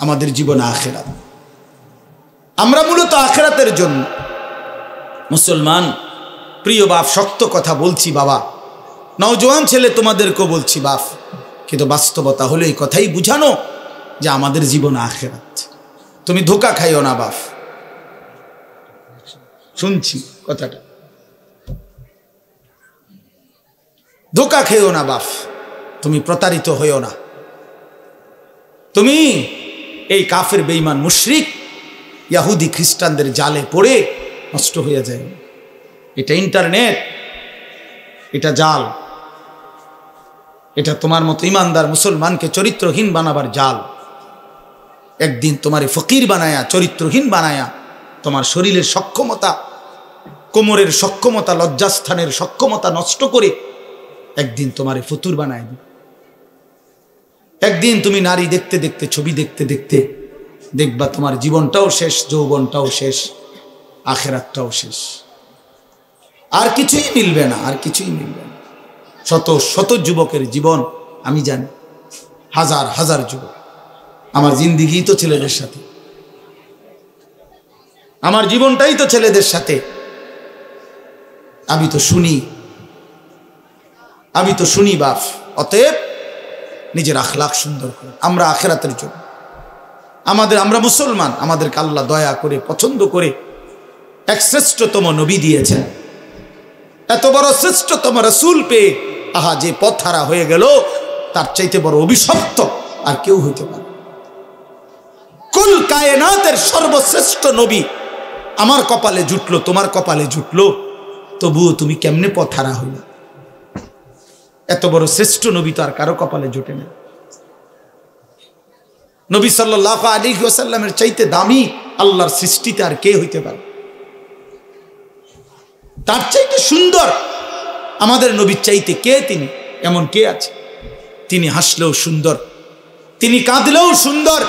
আমাদের জীবন আখিরাত। আমরা মূলত আখিরাতের জন্য মুসলমান। প্রিয় বাপ, শক্ত কথা বলছি বাবা, নওজোয়ান ছেলে তোমাদেরকেও বলছি বাপ, কিন্তু বাস্তবতা হলো এই কথাই বুঝানো যে আমাদের জীবন আখিরাত। তুমি ধোঁকা খাইও না বাপ, শুনছি কথাটা, ধোঁকা খেও না বাপ, তুমি প্রতারিত হইও না। তুমি এই কাফের বেঈমান মুশরিক ইহুদি খ্রিস্টানদের জালে পড়ে নষ্ট হয়ে যায়। এটা ইন্টারনেট, এটা জাল, এটা তোমার মতো ইমানদার মুসলমানকে চরিত্রহীন বানাবার জাল। একদিন তোমারে ফকির বানায়া, চরিত্রহীন বানায়া, তোমার শরীরের সক্ষমতা, কোমরের সক্ষমতা, লজ্জাস্থানের সক্ষমতা নষ্ট করে একদিন তোমারে ফতুর বানায় দিবে। একদিন তুমি নারী দেখতে দেখতে, ছবি দেখতে দেখতে দেখবা তোমার জীবনটাও শেষ, যৌবনটাও শেষ, আখিরাতটাও শেষ। আর কিছুই মিলবে না, আর কিছুই মিলবে না। শত শত যুবকের জীবন আমি জানি, হাজার হাজার যুবক। আমার জিন্দিগি তো ছেলেদের সাথে, আমার জীবনটাই তো ছেলেদের সাথে। আমি তো শুনি বাপ। অতএব নিজের আখলাক সুন্দর করে, আমরা আখিরাতের জন্য আমরা মুসলমান, আমাদেরকে আল্লাহ দয়া করে পছন্দ করে এক শ্রেষ্ঠতম নবী দিয়েছেন। এত বড় শ্রেষ্ঠতম রাসূল পেয়ে আহা যে পথ হারা হয়ে গেল, তার চাইতে বড় অভিশপ্ত আর কেউ হইতে পারে। কুল কায়নাতের সর্বশ্রেষ্ঠ নবী আমার কপালে জুটলো, তোমার কপালে জুটলো, তবুও তুমি কেমনে পথ হারা হইল? এত বড় শ্রেষ্ঠ নবী তো আর কারো কপালে জুটে না। নবী সাল্লাল্লাহু আলাইহি ওয়াসাল্লামের চাইতে দামি আল্লাহর সৃষ্টিতে আর কে হইতে পারে? তার চাইতে সুন্দর আমাদের নবীর চাইতে কে তিনি? এমন কে আছে? তিনি হাসলেও সুন্দর, তিনি কাঁদলেও সুন্দর,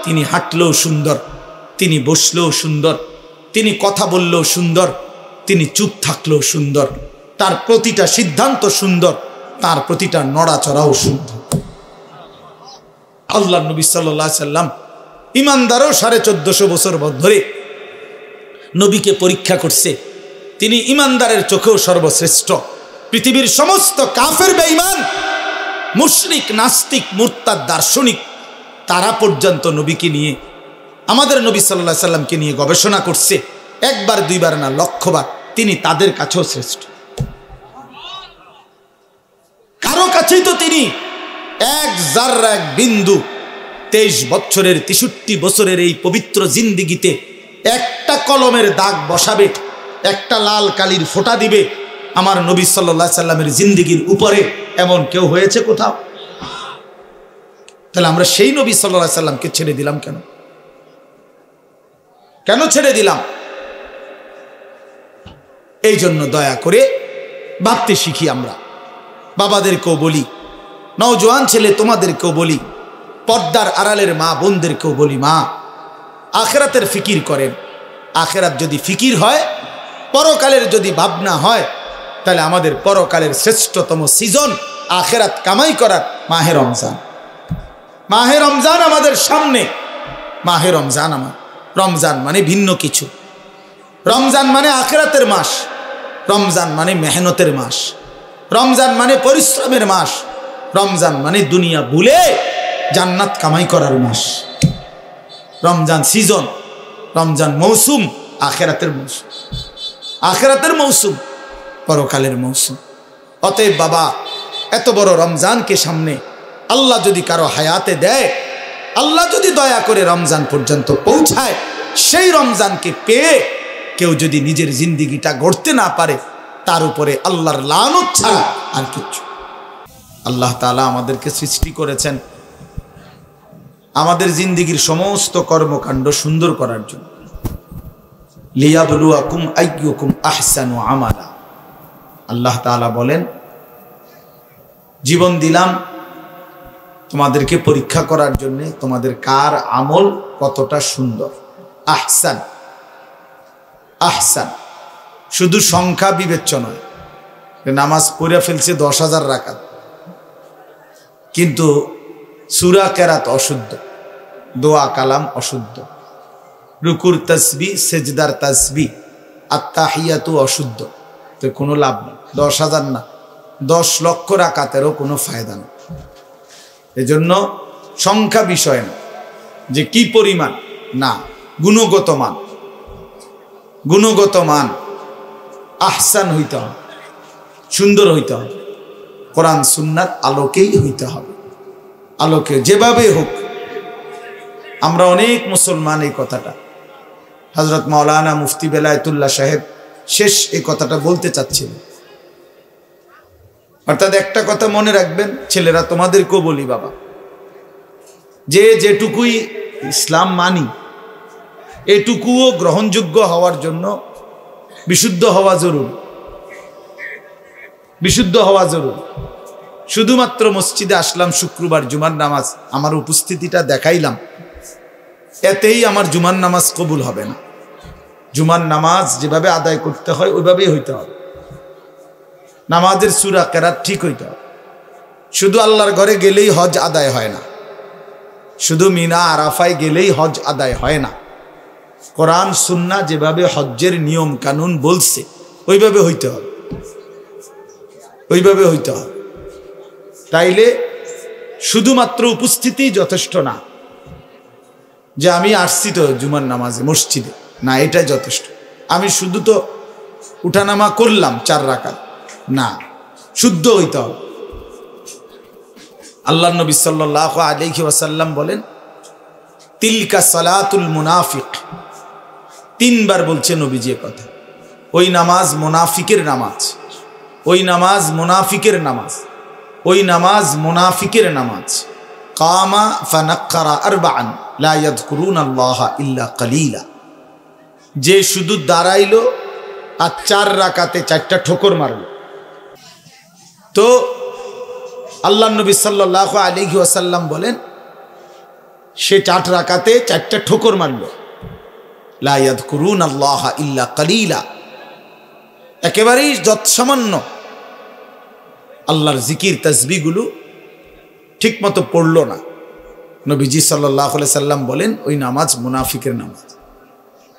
তিনি হাঁটলেও সুন্দর, তিনি বসলেও সুন্দর, তিনি কথা বললেও সুন্দর, তিনি চুপ থাকলেও সুন্দর, তার প্রতিটা সিদ্ধান্ত সুন্দর, তার প্রতিটা নড়াচড়াও সুন্দর। আল্লাহ নবী সাল্লাল্লাহু আলাইহি সাল্লাম ইমানদারও 1450 বছর ধরে নবীকে পরীক্ষা করছে। তিনি ইমানদারের চোখেও সর্বশ্রেষ্ঠ। পৃথিবীর সমস্ত কাফের বেঈমান, মুশরিক, নাস্তিক, মুরতাদ, দার্শনিক, তারা পর্যন্ত নবীকে নিয়ে, আমাদের নবী সাল্লাল্লাহু আলাইহি সাল্লামকে নিয়ে গবেষণা করছে। একবার দুইবার না, লক্ষবার। তিনি তাদের কাছেও শ্রেষ্ঠ। কারো কাছেই তো তিনি এক জাররা, এক বিন্দু 23 বছরের 63 বছরের এই পবিত্র জিন্দিগিতে একটা কলমের দাগ বসাবে, একটা লাল কালির ফোঁটা দিবে আমার নবী সাল্লাল্লাহু আলাইহি সাল্লামের জিন্দিগির উপরে, এমন কেউ হয়েছে কোথাও? তাহলে আমরা সেই নবী সাল্লাল্লাহু আলাইহি সাল্লামকে ছেড়ে দিলাম কেন? কেন ছেড়ে দিলাম? এই জন্য দয়া করে ভাবতে শিখি। আমরা বাবাদেরকেও বলি, নওজোয়ান ছেলে তোমাদেরকেও বলি, পর্দার আড়ালের মা বোনদেরকেও বলি, মা আখিরাতের ফিকির করেন। আখিরাত যদি ফিকির হয়, পরকালের যদি ভাবনা হয়, তাহলে আমাদের পরকালের শ্রেষ্ঠতম সিজন আখিরাত কামাই করার মাহে রমজান। মাহে রমজান আমাদের সামনে। মাহে রমজান রমজান মানে ভিন্ন কিছু। রমজান মানে আখিরাতের মাস, রমজান মানে মেহনতের মাস, রমজান মানে পরিশ্রমের মাস, রমজান মানে দুনিয়া ভুলে জান্নাত কামাই করার মাস। রমজান সিজন, রমজান মৌসুম, আখিরাতের মৌসুম, আখিরাতের মৌসুম, পরকালের মৌসুম। অতএব বাবা, এত বড় রমজানকে সামনে আল্লাহ যদি কারো হায়াতে দেয়, আল্লাহ যদি দয়া করে রমজান পর্যন্ত পৌঁছায়, সেই রমজানকে পেয়ে কেউ যদি নিজের জিন্দিগিটা গড়তে না পারে, তার উপরে আল্লাহর লানত ছাড়া আর কিচ্ছু। আল্লাহ তাআলা আমাদেরকে সৃষ্টি করেছেন আমাদের জিন্দিগির সমস্ত কর্মকাণ্ড সুন্দর করার জন্য। লিয়াবলুয়াকুম আইয়ুকুম আহসানু আমালা। আল্লাহ তাআলা বলেন, জীবন দিলাম তোমাদেরকে পরীক্ষা করার জন্য, তোমাদের কার আমল কতটা সুন্দর। আহসান, আহসান শুধু সংখ্যা বিবেচ্য নয়। নামাজ পড়ে ফেলছে 10,000 রাকাত, কিন্তু সূরা কেরাত অশুদ্ধ, দোয়া কালাম অশুদ্ধ, রুকুর তাসবিহ সেজদার তাসবিহ আত্তাহিয়াতু অশুদ্ধ, তো কোনো লাভ নেই। 10,000 না, 10 লক্ষ রাকাতেরও কোনো ফায়দা নেই। এজন্য সংখ্যা বিষয় না, যে কি পরিমাণ, না, গুণগত মান, গুণগত মান আহসান হইতে হবে, সুন্দর হইতে হবে, কোরআন সুন্নাত আলোকেই হইতে হবে, আলোকে যেভাবে হোক। আমরা অনেক মুসলমান এই কথাটা, হযরত মাওলানা মুফতি বেলায়েতুল্লাহ সাহেব শেষ এই কথাটা বলতে চাচ্ছিলেন। অর্থাৎ একটা কথা মনে রাখবেন ছেলেরা, তোমাদেরকেও বলি বাবা, যে যেটুকুই ইসলাম মানি এটুকুও গ্রহণযোগ্য হওয়ার জন্য বিশুদ্ধ হওয়া জরুরি, বিশুদ্ধ হওয়া জরুরি। শুধুমাত্র মসজিদে আসলাম শুক্রবার জুমার নামাজ, আমার উপস্থিতিটা দেখাইলাম, এতেই আমার জুমার নামাজ কবুল হবে না। জুমার নামাজ যেভাবে আদায় করতে হয় ওইভাবেই হইতে হবে, নামাজের সূরা কেরাত ঠিক হইতে হবে। শুধু আল্লাহর ঘরে গেলেই হজ আদায় হয় না, শুধু মিনা আরাফায় গেলেই হজ আদায় হয় না। কোরআন সুন্নাহ যেভাবে হজ্জের নিয়ম কানুন বলছে ওইভাবে হইতে হবে, ওইভাবে হইতে হবে। তাইলে শুধুমাত্র উপস্থিতি যথেষ্ট না, যে আমি আসছি তো জুমার নামাজে মসজিদে, না, এটাই যথেষ্ট। আমি শুধু তো উঠানামা করলাম 4 রাকাত, না, শুদ্ধ হইতে হবে। আল্লাহ নবী সাল্লাল্লাহু আলাইহি ওয়াসাল্লাম বলেন, তিলকা সালাতুল মুনাফিক, 3 বার বলছে নবীজি কথা। ওই নামাজ মুনাফিকের নামাজ, ওই নামাজ মুনাফিকের নামাজ, ওই নামাজ মুনাফিকের নামাজ। কামা ফানাক্কারা আরবাআন লা ইয়াযকুরুনাল্লাহা ইল্লা কালিলা, যে শুধু দাঁড়াইলো আর 4 রাকাতে 4টা ঠোকর মারল। তো আল্লাহ নবী সাল্লাল্লাহু আলাইহি ওয়াসাল্লাম বলেন, সে 4 রাকাতে 4টা ঠোকর মারল। লা ইয়াযকুরুনাল্লাহা ইল্লা কালিলা, একেবারেই যৎসামান্য আল্লাহর জিকির তাসবিহগুলো ঠিক মতো পড়লো না। নবীজি সাল্লাল্লাহু আলাইহি সাল্লাম বলেন, ওই নামাজ মুনাফিকের নামাজ।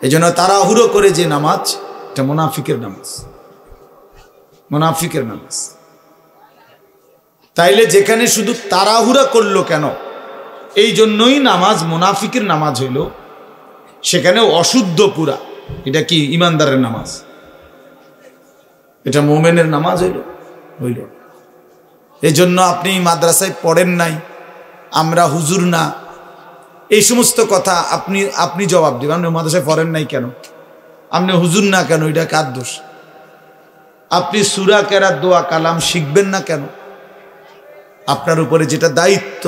এজন্য তাড়াহুড়ো করে যে নামাজ, এটা মুনাফিকের নামাজ, মুনাফিকের নামাজ। তাইলে যেখানে শুধু তাড়াহুড়া করলো কেন, এই জন্যই নামাজ মুনাফিকের নামাজ হইল, সেখানে অশুদ্ধ পুরা। এটা কি ইমানদারের নামাজ? এটা মুমিনের নামাজ হইল। এই জন্য আপনি মাদ্রাসায় পড়েন নাই, আমরা হুজুর না, এই সমস্ত কথা আপনি জবাব দেবেন। আপনি মাদ্রাসায় পড়েন নাই কেন, আপনি হুজুর না কেন, এটা কার দোষ? আপনি সূরা কেরাত দোয়া কালাম শিখবেন না কেন? আপনার উপরে যেটা দায়িত্ব,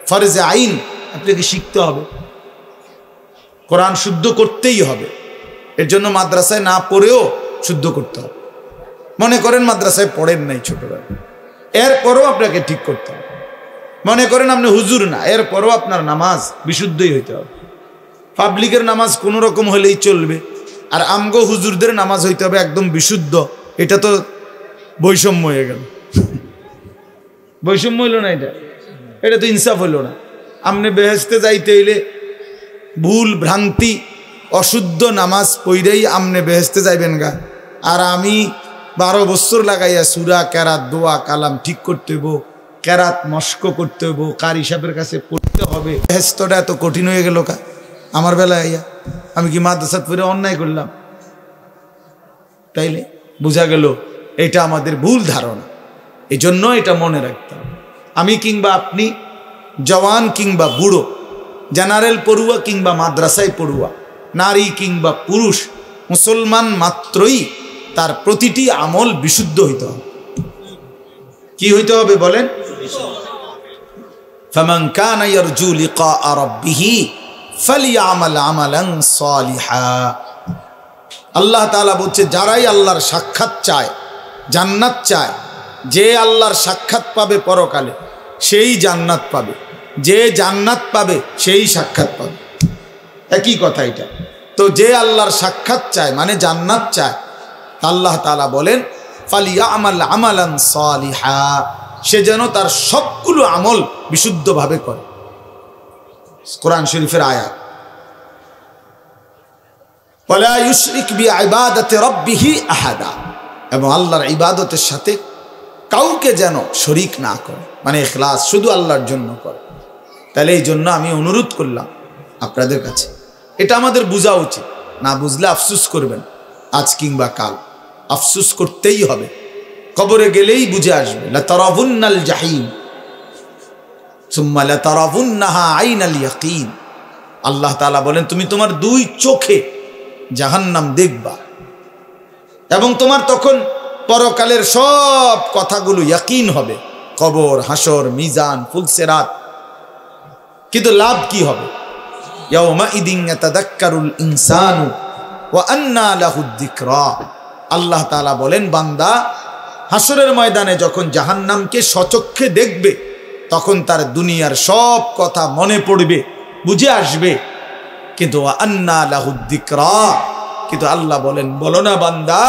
ফরজে আইন, আপনাকে শিখতে হবে, কোরআন শুদ্ধ করতেই হবে। এর জন্য মাদ্রাসায় না পড়েও শুদ্ধ করতে হবে। মনে করেন মাদ্রাসায় পড়েন নাই ছোটবেলা, এরপরও আপনাকে ঠিক করতে হবে। মনে করেন আপনি হুজুর না, এরপরও আপনার নামাজ বিশুদ্ধই হইতে হবে। পাবলিকের নামাজ কোনো রকম হলেই চলবে, আর আমগো হুজুরদের নামাজ হইতে হবে একদম বিশুদ্ধ। এটা তো বৈষম্য হয়ে গেল। বৈষম্য হইল না, এটা তো ইনসাফ হইল না। আপনি বেহেশতে যাইতে হইলে ভুল ভ্রান্তি অশুদ্ধ নামাজ পড়েই আপনি বেহেশতে যাইবেন গা, আর আমি 12 বছর লাগাইয়া সূরা কেরাত দোয়া কালাম ঠিক করতে হইব, কেরাত মস্ক করতে হইব, কারি সাহেবের কাছে পড়তে হবে। বেহেশতটা এত কঠিন হয়ে গেল কা আমার বেলায় আইয়া? আমি কি মাদ্রাসাত পড়ে অন্যায় করলাম? তাইলে বোঝা গেল এটা আমাদের ভুল ধারণা। এই জন্য এটা মনে রাখতে হবে। আমি কিংবা আপনি, জওয়ান কিংবা বুড়ো, জেনারেল পড়ুয়া কিংবা মাদ্রাসায় পড়ুয়া, নারী কিংবা পুরুষ, মুসলমান মাত্রই তার প্রতিটি আমল বিশুদ্ধ হইতে হবে। কি হইতে হবে বলেন? ফামান কানা ইয়ারজু লিকা রাব্বিহি ফালইআমাল আমালান সালিহা। আল্লাহ তাআলা বলছে, যারাই আল্লাহর সাক্ষাৎ চায়, জান্নাত চায়, যে আল্লাহর সাক্ষাৎ পাবে পরকালে সেই জান্নাত পাবে, যে জান্নাত পাবে সেই সাক্ষাৎ পাবে। একই কথা এটা। তো যে আল্লাহর সাক্ষাৎ চায় মানে জান্নাত চায়, আল্লাহ তাআলা বলেন ফালিয়ামাল আমালান সালিহা, সে যেন তার সবগুলো আমল বিশুদ্ধভাবে করে। কোরআন শরীফের আয়াত, ওয়ালা ইউশরিক বিইবাদাতি রাব্বিহি আহাদা, এবং আল্লাহর ইবাদতের সাথে কাউকে যেন শরীক না করে, মানে ইখলাস শুধু আল্লাহর জন্য করে। তাহলে এই জন্য আমি অনুরোধ করলাম আপনাদের কাছে, এটা আমাদের বোঝা উচিত, না বুঝলে আফসোস করবেন, আজ কিংবা কাল আফসোস করতেই হবে, কবরে গেলেই বুঝে আসবে। লাতারাবুন্নাল জাহিম সুম্মা লাতারাবুন্নাহা আইনাল ইয়াকিন, আল্লাহ তাআলা বলেন তুমি তোমার দুই চোখে জাহান্নাম দেখবা, এবং তোমার তখন পরকালের সব কথাগুলো ইয়াকিন হবে, কবর, হাসর, মিজান, ফুলসিরাত। কিন্তু লাভ কি হবে? ইয়াউমাইদিন ইয়াতাযাক্কারুল ইনসানু ওয়া আন্না লাহুদ যিকরা, আল্লাহ তাআলা বলেন বান্দা হাসরের ময়দানে যখন জাহান্নামকে সচক্ষে দেখবে তখন তার দুনিয়ার সব কথা মনে পড়বে, বুঝে আসবে। কিন্তু ওয়া আন্না লাহুদ যিকরা, কিন্তু আল্লাহ বলেন বলো না বান্দা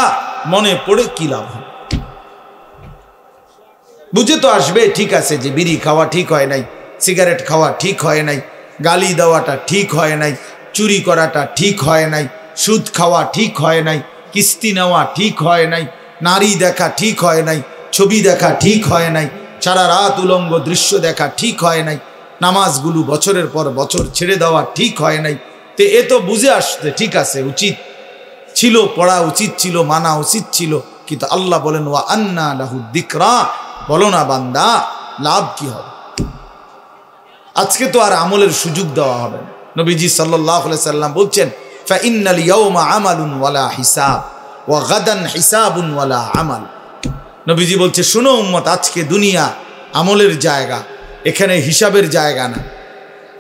মনে পড়ে কি লাভ হবে? বুঝে তো আসবে, ঠিক আছে যে বিড়ি খাওয়া ঠিক হয় নাই, সিগারেট খাওয়া ঠিক হয় নাই, গালি দেওয়াটা ঠিক হয় নাই, চুরি করাটা ঠিক হয় নাই, সুদ খাওয়া ঠিক হয় নাই, কিস্তি নেওয়া ঠিক হয় নাই, নারী দেখা ঠিক হয় নাই, ছবি দেখা ঠিক হয় নাই, সারা রাত উলঙ্গ দৃশ্য দেখা ঠিক হয় নাই, নামাজগুলো বছরের পর বছর ছেড়ে দেওয়া ঠিক হয় নাই। তো এ তো বুঝে আসতে ঠিক আছে, উচিত ছিল, পড়া উচিত ছিল, মানা উচিত ছিল। কিন্তু আল্লাহ বলেন ওয়া আন্না লাহুদ যিকরা, বলো না বান্দা লাভ কি হবে? আজকে তো আর আমলের সুযোগ দেওয়া হবে না। নবীজি সাল্লাল্লাহু আলাইহি সাল্লাম বলছেন ফা ইন্নাল ইয়াওমা আমালুন ওয়ালা হিসাব ওয়া গাদান হিসাবুন ওয়ালা আমাল। নবীজি বলছে শোনো উম্মত, আজকে দুনিয়া আমলের জায়গা, এখানে হিসাবের জায়গা না।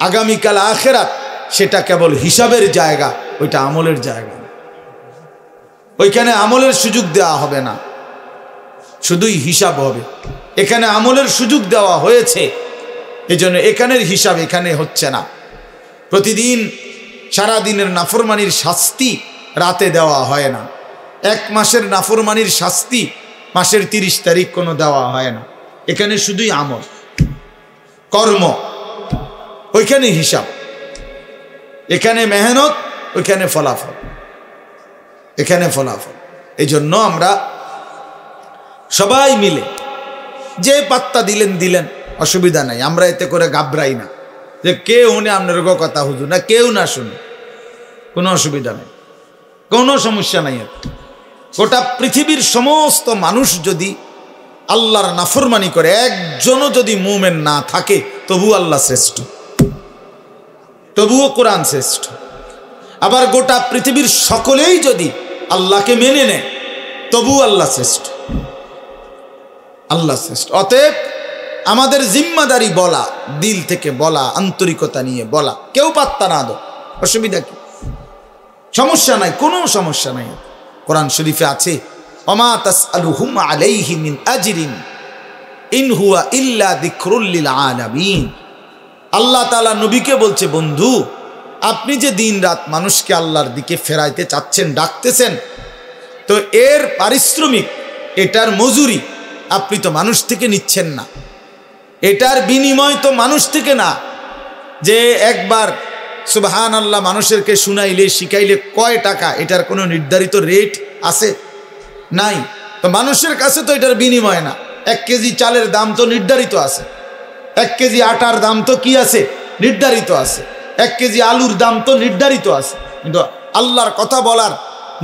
আগামীকাল আখিরাত সেটা কেবল হিসাবের জায়গা, ওইটা আমলের জায়গা না। ওইখানে আমলের সুযোগ দেওয়া হবে না, শুধুই হিসাব হবে। এখানে আমলের সুযোগ দেওয়া হয়েছে, এজন্য এখানের হিসাব এখানে হচ্ছে না। প্রতিদিন সারাদিনের নাফরমানির শাস্তি রাতে দেওয়া হয় না, এক মাসের নাফরমানির শাস্তি মাসের 30 তারিখ কোনো দেওয়া হয় না। এখানে শুধুই আমল, কর্ম, ওইখানে হিসাব। এখানে মেহনত, ওইখানে ফলাফল, এখানে ফলাফল। এই জন্য আমরা সবাই মিলে যে পাত্তা দিলেন দিলেন, অসুবিধা নাই, আমরা এতে করে ঘাবড়াই না যে কেউ শুনে আপনার কথা হুজুর না, কেউ না শুনে, কোনো অসুবিধা নেই, কোনো সমস্যা নাই। গোটা পৃথিবীর সমস্ত মানুষ যদি আল্লাহর নাফরমানি করে, একজনও যদি মুমিন না থাকে, তবু আল্লাহ শ্রেষ্ঠ, তবুও কোরআন শ্রেষ্ঠ। আবার গোটা পৃথিবীর সকলেই যদি আল্লাহকে মেনে নেয়, তবু আল্লাহ শ্রেষ্ঠ, আল্লাহ শ্রেষ্ঠ। অতএব আমাদের জিম্মাদারি বলা, দিল থেকে বলা, আন্তরিকতা নিয়ে বলা, কেউ পাত্তা না দাও, অসুবিধা কি? সমস্যা নাই, কোনো সমস্যা নাই। কোরআন শরীফে আছে ওমা তাসআলুহুম আলাইহি মিন আজরিন ইন হুয়া ইল্লা যিকরুল লিল আলামিন। আল্লাহ তাআলা নবীকে বলছে বন্ধু, আপনি যে দিন রাত মানুষকে আল্লাহর দিকে ফেরাইতে চাচ্ছেন, ডাকতেছেন, তো এর পারিশ্রমিক, এটার মজুরি আপনি তো মানুষ থেকে নিচ্ছেন না, এটার বিনিময় তো মানুষ থেকে না। যে একবার সুবহানাল্লাহ মানুষেরকে শুনাইলে, শিখাইলে কয় টাকা, এটার কোনো নির্ধারিত রেট আছে? নাই। তো মানুষের কাছে তো এটার বিনিময় না। 1 কেজি চালের দাম তো নির্ধারিত আছে, 1 কেজি আটার দাম তো কি আছে? নির্ধারিত আছে, 1 কেজি আলুর দাম তো নির্ধারিত আছে। কিন্তু আল্লাহর কথা বলার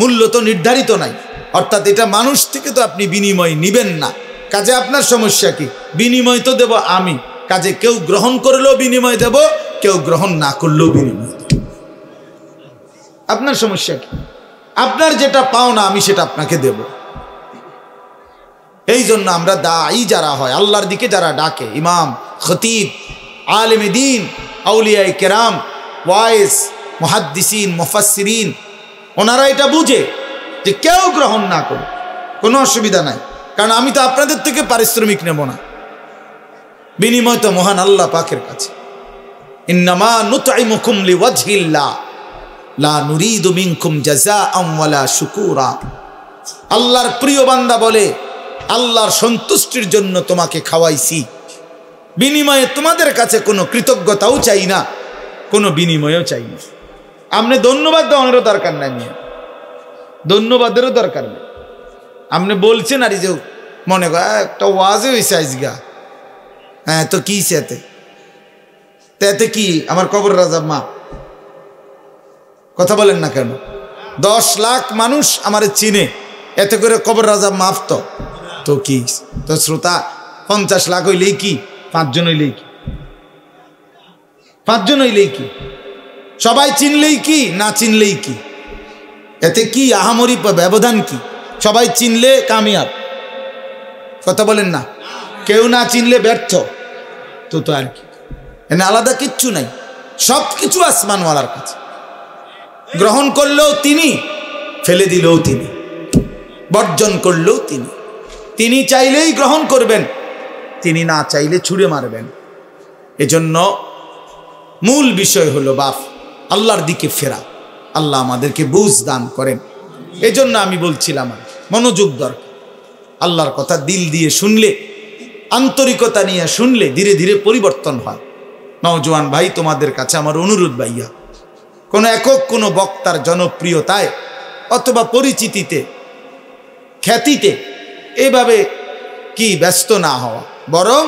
মূল্য তো নির্ধারিত নাই। অর্থাৎ এটা মানুষ থেকে তো আপনি বিনিময় নিবেন না। কাজে আপনার সমস্যা কি? বিনিময় তো দেব আমি, কাজে কেউ গ্রহণ করলেও বিনিময় দেব, কেউ গ্রহণ না করলেও বিনিময় দেব। আপনার সমস্যা কি? আপনার যেটা পাও না, আমি সেটা আপনাকে দেব। এই জন্য আমরা দাঈ যারা হয়, আল্লাহর দিকে যারা ডাকে, ইমাম, খতিব, আলেম দ্বীন, আউলিয়ায়ে কেরাম, ওয়াইজ, মুহাদ্দিসিন, মুফাসসিরিন, ওনারা এটা বুঝে যে কেউ গ্রহণ না করে কোনো অসুবিধা নাই, কারণ আমি তো আপনাদের থেকে পারিশ্রমিক নেব না, বিনিময় তো মহান আল্লাহ পাকের কাছে। ইন্নামা নুতঈমুকুম লিওয়াজহিল্লাহ লা নুরিদু মিনকুম জাযাআন ওয়ালা শুকুরা। আল্লাহর প্রিয় বান্দা বলে, আল্লাহর সন্তুষ্টির জন্য তোমাকে খাওয়াইছি, বিনিময়ে তোমাদের কাছে কোনো কৃতজ্ঞতাও চাই না, কোনো বিনিময়ও চাই না। আপনি ধন্যবাদ দেওয়ানোরও দরকার নাই, নিয়ে ধন্যবাদেরও দরকার নেই। আপনি বলছেন আর যে মনে কর একটা ওয়াজে হয়েছে আজগা, হ্যাঁ তো কি সেতে এতে কি আমার কবর রাজা মা, কথা বলেন না কেন? 10 লাখ মানুষ আমার চিনে, এতে করে কবর রাজা মাফ তো কি? তো শ্রোতা 50 লাখ হইলেই কি? 5 জন হইলেই কি? 5 জন হইলেই কি? সবাই চিনলেই কি, না চিনলেই কি? এতে কি আহামরি ব্যবধান কি? সবাই চিনলে কামিয়াব, কথা বলেন না? কেউ না চিনলে ব্যর্থ। তো আর কি, এনে আলাদা কিচ্ছু নাই, সব কিছু আসমানওয়ালার কাছে। গ্রহণ করলেও তিনি, ফেলে দিলেও তিনি, বর্জন করলেও তিনি। তিনি চাইলেই গ্রহণ করবেন, তিনি না চাইলে ছুঁড়ে মারবেন। এজন্য মূল বিষয় হলো বাপ আল্লাহর দিকে ফেরা। আল্লাহ আমাদেরকে বুঝ দান করেন। এজন্য আমি বলছিলাম মনোযোগ দরকার। আল্লাহর কথা দিল দিয়ে শুনলে, আন্তরিকতা নিয়ে শুনলে ধীরে ধীরে পরিবর্তন হয়। নওজোয়ান ভাই, তোমাদের কাছে আমার অনুরোধ ভাইয়া, কোনো একক কোনো বক্তার জনপ্রিয়তায় অথবা পরিচিতিতে, খ্যাতিতে এভাবে কি ব্যস্ত না হওয়া, বরং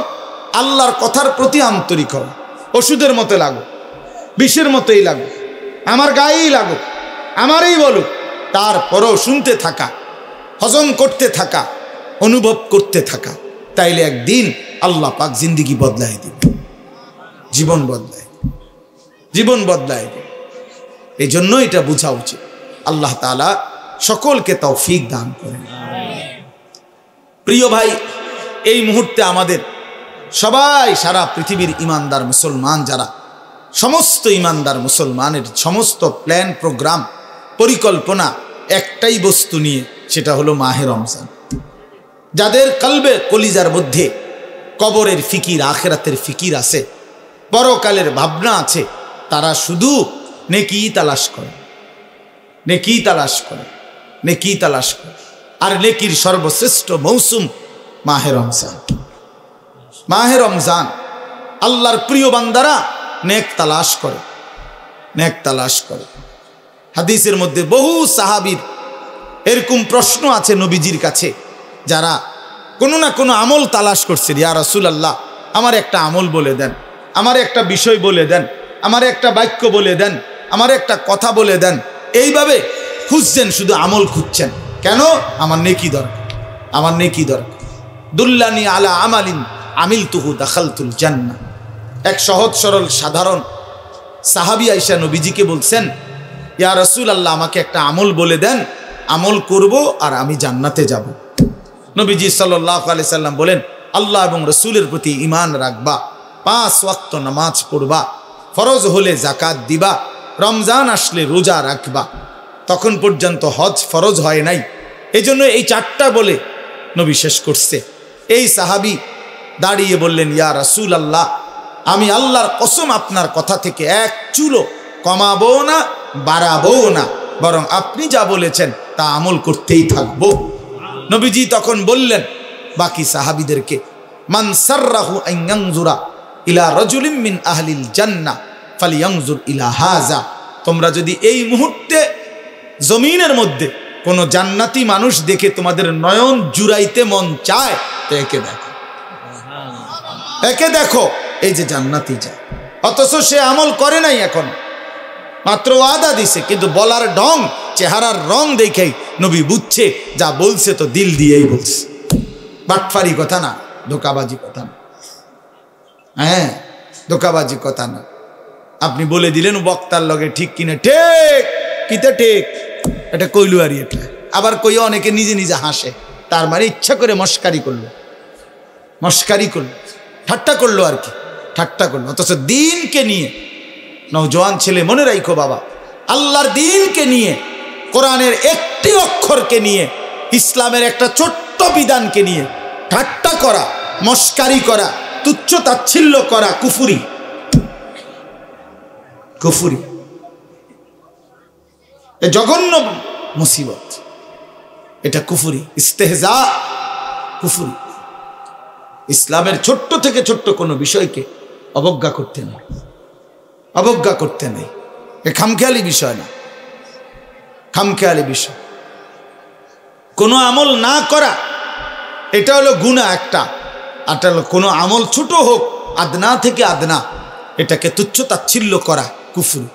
আল্লাহর কথার প্রতি আন্তরিক হওয়া। ওষুধের মতো লাগো, বিষের মতোই লাগো, আমার গায়েই লাগো, আমারই বলুক, তারপরও শুনতে থাকা, হজম করতে থাকা, অনুভব করতে থাকা। তাইলে একদিন আল্লাহ পাক জিন্দিগি বদলায় দিবে, জীবন বদলায়, জীবন বদলায় দিবে। এই জন্য এটা বোঝা উচিত। আল্লাহ তাআলা সকলকে তৌফিক দান করেন। প্রিয় ভাই, এই মুহূর্তে আমাদের সবাই, সারা পৃথিবীর ইমানদার মুসলমান যারা, সমস্ত ইমানদার মুসলমানের সমস্ত প্ল্যান, প্রোগ্রাম, পরিকল্পনা একটাই বস্তু নিয়ে, সেটা হলো মাহে রমজান। যাদের কলবে, কলিজার মধ্যে কবরের ফিকির, আখিরাতের ফিকির আছে, পরকালের ভাবনা আছে, তারা শুধু নেকি তালাশ করে, নেকি তালাশ করে, নেকি তালাশ করে। আর নেকির সর্বশ্রেষ্ঠ মৌসুম মাহে রমজান। মাহে রমজান আল্লাহর প্রিয় বান্দারা নেক তালাশ করে, নেক তালাশ করে। হাদিসের মধ্যে বহু সাহাবীর এরকম প্রশ্ন আছে নবীজির কাছে, যারা কোনো না কোনো আমল তালাশ করছে। ইয়া রাসূলুল্লাহ, আমার একটা আমল বলে দেন, আমার একটা বিষয় বলে দেন, আমার একটা বাক্য বলে দেন, আমার একটা কথা বলে দেন। এইভাবে খুঁজছেন, শুধু আমল খুঁজছেন। কেন? আমার নেকি দরকার, আমার নেকি দরকার। দুল্লানি আলা আমালিন আমিলতুহু দাখালতুল জান্নাহ। এক সহজ সরল সাধারণ সাহাবী আয়েশা নবীজিকে বলছেন, ইয়া রাসূলুল্লাহ, আমাকে একটা আমল বলে দেন, আমল করব আর আমি জান্নাতে যাব। নবীজি সাল্লাল্লাহু আলাইহি সাল্লাম বলেন, আল্লাহ এবং রসুলের প্রতি ঈমান রাখবা, 5 ওয়াক্ত নামাজ পড়বা, ফরজ হলে যাকাত দিবা, রমজান আসলে রোজা রাখবা। তখন পর্যন্ত হজ ফরজ হয় নাই, এই জন্য এই 4টা বলে নবী শেষ করছে। এই সাহাবী দাঁড়িয়ে বললেন, ইয়া রাসূলুল্লাহ, আমি আল্লাহর কসম আপনার কথা থেকে এক চুলও কমাবো না, বাড়াবো না, বরং আপনি যা বলেছেন তা আমল করতেই থাকবো। নবীজি তখন বললেন বাকি সাহাবীদেরকে, মান সাররাহু আন ইয়ানজুরা ইলা রাজুলিন মিন আহলিল জান্নাহ ফালইয়ানজুর ইলা হাযা। তোমরা যদি এই মুহূর্তে জমিনের মধ্যে কোন জান্নাতি মানুষ দেখে তোমাদের নয়ন জুড়াইতে মন চায়, তো একে দেখো, একে দেখো, এই যে জান্নাতি যায়। অথচ সে আমল করে নাই, এখন মাত্র ওয়াদা দিছে, কিন্তু বলার ঢং, চেহারার রং দেখেই নবী বুঝছে যা বলছে তো দিল দিয়েই বলছে। বাটফারি কথা না, ধোকাবাজি কথা না, হ্যাঁ ধোকাবাজি কথা না। আপনি বলে দিলেন বক্তার লগে ঠিক কিনা, ঠিক কিতে ঠিক, এটা কইলু আর এটা আবার কই, অনেকে নিজে নিজে হাসে, তার মানে ইচ্ছা করে মস্কারি করলো, মস্কারি করলো, ঠাট্টা করলো আর কি, ঠাট্টা করলো। অথচ দিনকে নিয়ে, নওজোয়ান ছেলে মনে রাখো বাবা, আল্লাহর দিনকে নিয়ে, কোরআনের একটি অক্ষরকে নিয়ে, ইসলামের একটা ছোট্ট বিধানকে নিয়ে ঠাট্টা করা, মস্কারি করা, তুচ্ছ তাচ্ছিল্য করা কুফরি, কুফরি, এ জঘন্য মুসিবত, এটা কুফরি, ইস্তেহজা, কুফরি। ইসলামের ছোট্ট থেকে ছোট্ট কোনো বিষয়কে অবজ্ঞা করতে নেই, অবজ্ঞা করতে নেই। এ খামখেয়ালি বিষয় না, খামখেয়ালি বিষয়। কোনো আমল না করা এটা হলো গুনাহ একটা, আর এটা হলো কোনো আমল ছোট হোক, আদনা থেকে আদনা, এটাকে তুচ্ছ তাচ্ছিল্য করা কুফরি।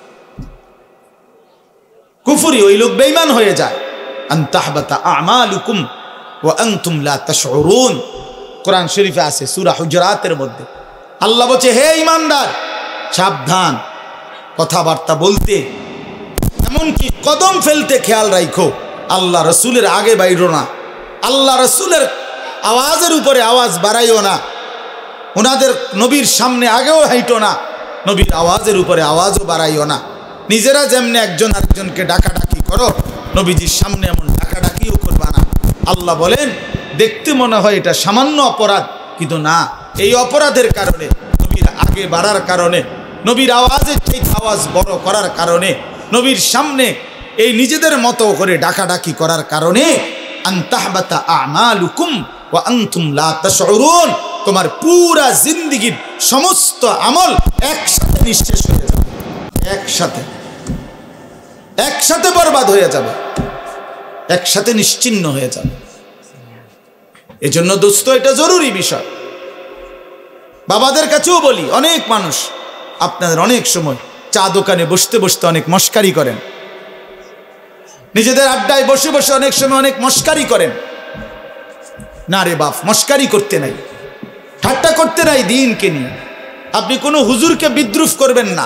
কুফরি, ওই লোক বেঈমান হয়ে যায়। আন তাহবাতা আমালুকুম ওয়া আনতুম লা তাশউরুন, কোরআন শরীফে আছে সূরা হুজুরাতের মধ্যে। আল্লাহ বলছে, হে ঈমানদার, সাবধান কথাবার্তা বলতে, এমনকি কদম ফেলতে খেয়াল রাখো। আল্লাহ রসুলের আগে বাইরো না, আল্লাহ রসুলের আওয়াজের উপরে আওয়াজ বাড়াইও না, ওনাদের নবীর সামনে আগেও হাইটো না, নবীর আওয়াজের উপরে আওয়াজও বাড়াইও না। নিজেরা যেমনি একজন আরেকজনকে ডাকাডাকি করো, নবীজির সামনে এমন ডাকাডাকিও করবা না। আল্লাহ বলেন, দেখতে মনে হয় এটা সামান্য অপরাধ, কিন্তু না, এই অপরাধের কারণে, নবীর আগে বাড়ার কারণে, নবীর আওয়াজের ঠিক আওয়াজ বড় করার কারণে, নবীর সামনে এই নিজেদের মতো করে ডাকাডাকি করার কারণে, আন তাহবাতা আমালুকুম ওয়া আনতুম লা তাশউরুন, তোমার পুরা জিন্দেগীর সমস্ত আমল একসাথে নিঃশেষ হয়ে যাবে, একসাথে বরবাদ হয়ে যাবে, একসাথে নিশ্চিহ্ন হয়ে যাবে। এজন্য দোস্ত, এটা জরুরি বিষয়। বাবাদের কাছেও বলি, অনেক মানুষ আপনাদের অনেক সময় চা দোকানে বসতে বসতে অনেক মস্কারি করেন, নিজেদের আড্ডায় বসে বসে অনেক সময় অনেক মস্কারি করেন। না রে বাপ, মস্কারি করতে নাই, ঠাট্টা করতে নাই দ্বীনকে নিয়ে। আপনি কোনো হুজুরকে বিদ্রুপ করবেন না,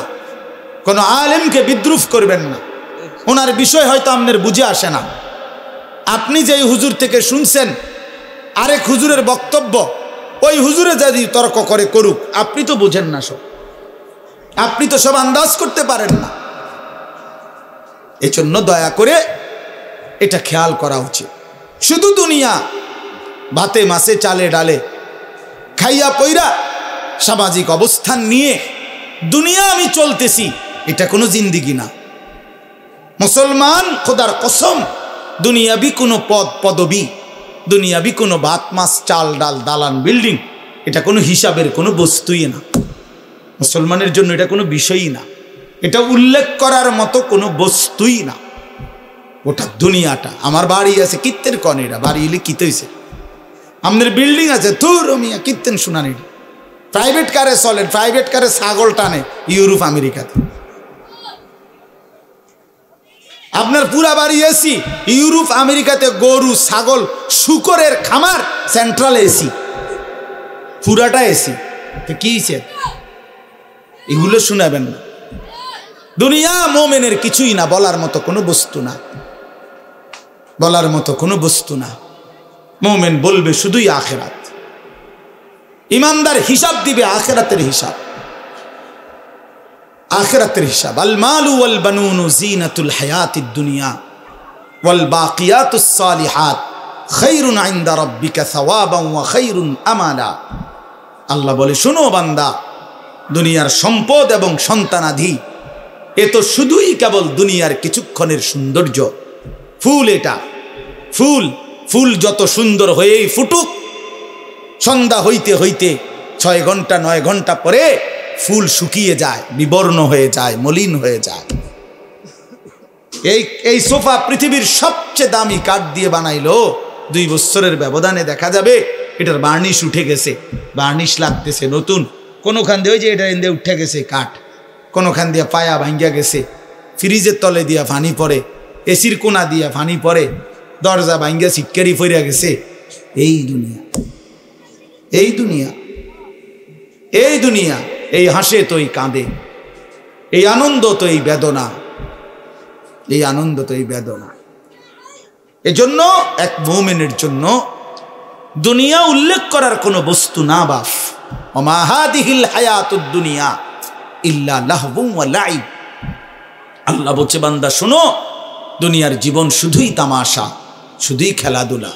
কোনো আলেমকে বিদ্রুপ করবেন না। ওনার বিষয় হয়তো আপনার বুঝে আসে না। আপনি যেই হুজুর থেকে শুনছেন আরেক হুজুরের বক্তব্য, ওই হুজুরে যদি তর্ক করে করুক, আপনি তো বুঝেন না সব, আপনি তো সব আন্দাজ করতে পারেন না। এজন্য দয়া করে এটা খেয়াল করা উচিত। শুধু দুনিয়া, ভাতে মাছে চালে ডালে খাইয়া পইরা সামাজিক অবস্থান নিয়ে দুনিয়া আমি চলতেছি, এটা কোনো জিন্দিগি না। মুসলমান, খোদার কসম, দুনিয়াবি কোনো পদ পদবি, দুনিয়াবি কোনো ভাত মাছ চাল ডাল দালান বিল্ডিং, এটা কোনো হিসাবের কোনো বস্তুই না। মুসলমানের জন্য এটা কোনো বিষয়ই না, এটা উল্লেখ করার মতো কোনো বস্তুই না। ওটা দুনিয়াটা। আমার বাড়ি আছে, কীর্তেন কনেরা বাড়ি এলে কিতে হয়েছে, আমাদের বিল্ডিং আছে, ধুর মিয়া কীর্তেন শুনানি। প্রাইভেট কারে চলেন, প্রাইভেট কারে ছাগল টানে ইউরোপ আমেরিকাতে। আপনার পুরা বাড়ি এসি, ইউরোপ আমেরিকাতে গরু ছাগল শুকরের খামার, সেন্ট্রাল এসি, পুরাটা এসি। কি হয়েছে? এগুলো শোনাবেন না। দুনিয়া মোমেনের কিছুই না, বলার মতো কোনো বস্তু না, বলার মতো কোনো বস্তু না। মোমেন বলবে শুধুই আখেরাত। ইমানদার হিসাব দিবে আখেরাতের হিসাব, আখেরাতের হিসাব। আল মালু ওয়াল বানুনু জিনাতুল হায়াতিদ দুনিয়া ওয়াল বাকিয়াতুস সালিহাত খায়রুন ইনদা রাব্বিকা সাওয়াবান ওয়া খায়রুন আমালা। আল্লাহ বলে, শোনো বান্দা, দুনিয়ার সম্পদ এবং সন্তানাধি এ তো শুধুই কেবল দুনিয়ার কিছুক্ষণের সৌন্দর্য। ফুল এটা, ফুল, ফুল যত সুন্দর হয়েই ফুটুক, সন্ধ্যা হইতে হইতে 6 ঘন্টা 9 ঘন্টা পরে ফুল শুকিয়ে যায়, বিবর্ণ হয়ে যায়, মলিন হয়ে যায়। এই সোফা পৃথিবীর সবচেয়ে দামি কাঠ দিয়ে বানাইলো, 2 বছরের ব্যবধানে দেখা যাবে এটার বার্নিশ উঠে গেছে, বার্নিশ লাগতেছে নতুন। কোনোখান দিয়ে ওই যে এটা এনে উঠে গেছে কাঠ, কোনোখান দিয়ে পায়া ভাঙ্গিয়া গেছে, ফ্রিজের তলে দিয়া পানি পড়ে, এসির কোনা দিয়া পানি পড়ে, দরজা ভাঙ্গিয়া সিটকারি ফইরা গেছে। এই দুনিয়া, এই দুনিয়া, এই দুনিয়া। এই হাসে তো এই কাঁদে, এই আনন্দ তো এই বেদনা, এই আনন্দ তো এই বেদনা। এজন্য এক মুমিনের জন্য দুনিয়া উল্লেখ করার কোনো বস্তু না বাপ। ওমা হাদিহিল হায়াতুদ দুনিয়া ইল্লা লাহবুন ওয়া লাইব। আল্লাহ বলছে, বান্দা শোনো, দুনিয়ার জীবন শুধুই তামাশা, শুধুই খেলাধুলা।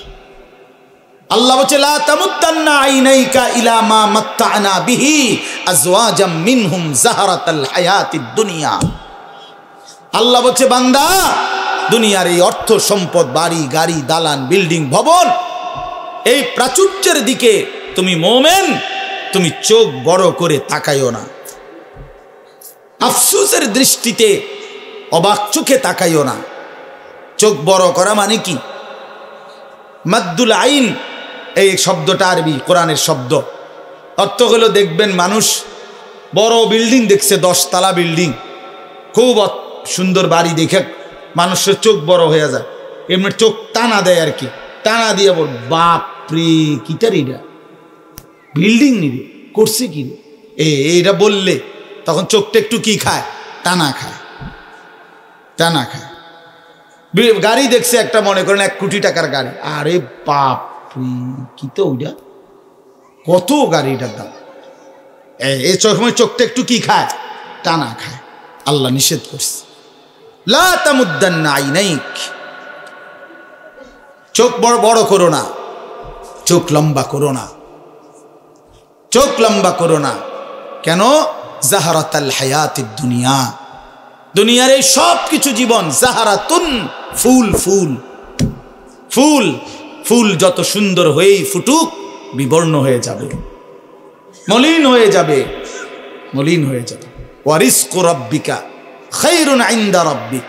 আল্লাহ বলছে, লা তামুদ্দান্না আইনাইকা ইলা মা মাত্তা'না বিহি আজওয়াজাম মিনহুম যাহরাতাল হায়াতিদ দুনিয়া। আল্লাহ বলছে, বান্দা, দুনিয়ার এই অর্থ সম্পদ, বাড়ি গাড়ি দালান বিল্ডিং ভবন, এই প্রাচুর্যের দিকে তুমি মোমেন, তুমি চোখ বড় করে তাকাইও না। আফসোসের দৃষ্টিতে অবাক চোখে তাকাইও না। চোখ বড় করা মানে কি? মাদ্দুল আইন এই শব্দটা আরবি কোরআনের শব্দ। অর্থ হলো, দেখবেন মানুষ বড় বিল্ডিং দেখছে, 10 তলা বিল্ডিং, খুব সুন্দর বাড়ি দেখে মানুষের চোখ বড় হয়ে যায়, এমনি চোখ টানা দেয় আর কি, টানা দিয়ে বল বাপরে কিটারিটা বিল্ডিং নিবে করছে কি এইটা বললে তখন চোখটা একটু কি খায়, টানা খায়, টানা খায়। গাড়ি দেখছে একটা, মনে করেন 1 কোটি টাকার গাড়ি, আরে বাপ কি তো ওইটা, কত গাড়িটার দাম, এই সময় চোখটা একটু কি খায়, টানা খায়। আল্লাহ নিষেধ করছে, লা তামুদ্দান্না আইনাইক, চোখ বড় বড় করো না, চোখ লম্বা করো না, চোখ লম্বা করো না। কেন? জাহারাতাল হায়াতিদ দুনিয়া, দুনিয়ার এই সব কিছু জীবন জাহারাতুন, ফুল ফুল ফুল ফুল, যত সুন্দর হয়েই ফুটুক বিবর্ণ হয়ে যাবে, মলিন হয়ে যাবে, মলিন হয়ে যাবে। ওয়ারিজকু রাব্বিকা খায়রুন ইনদা রাব্বিক,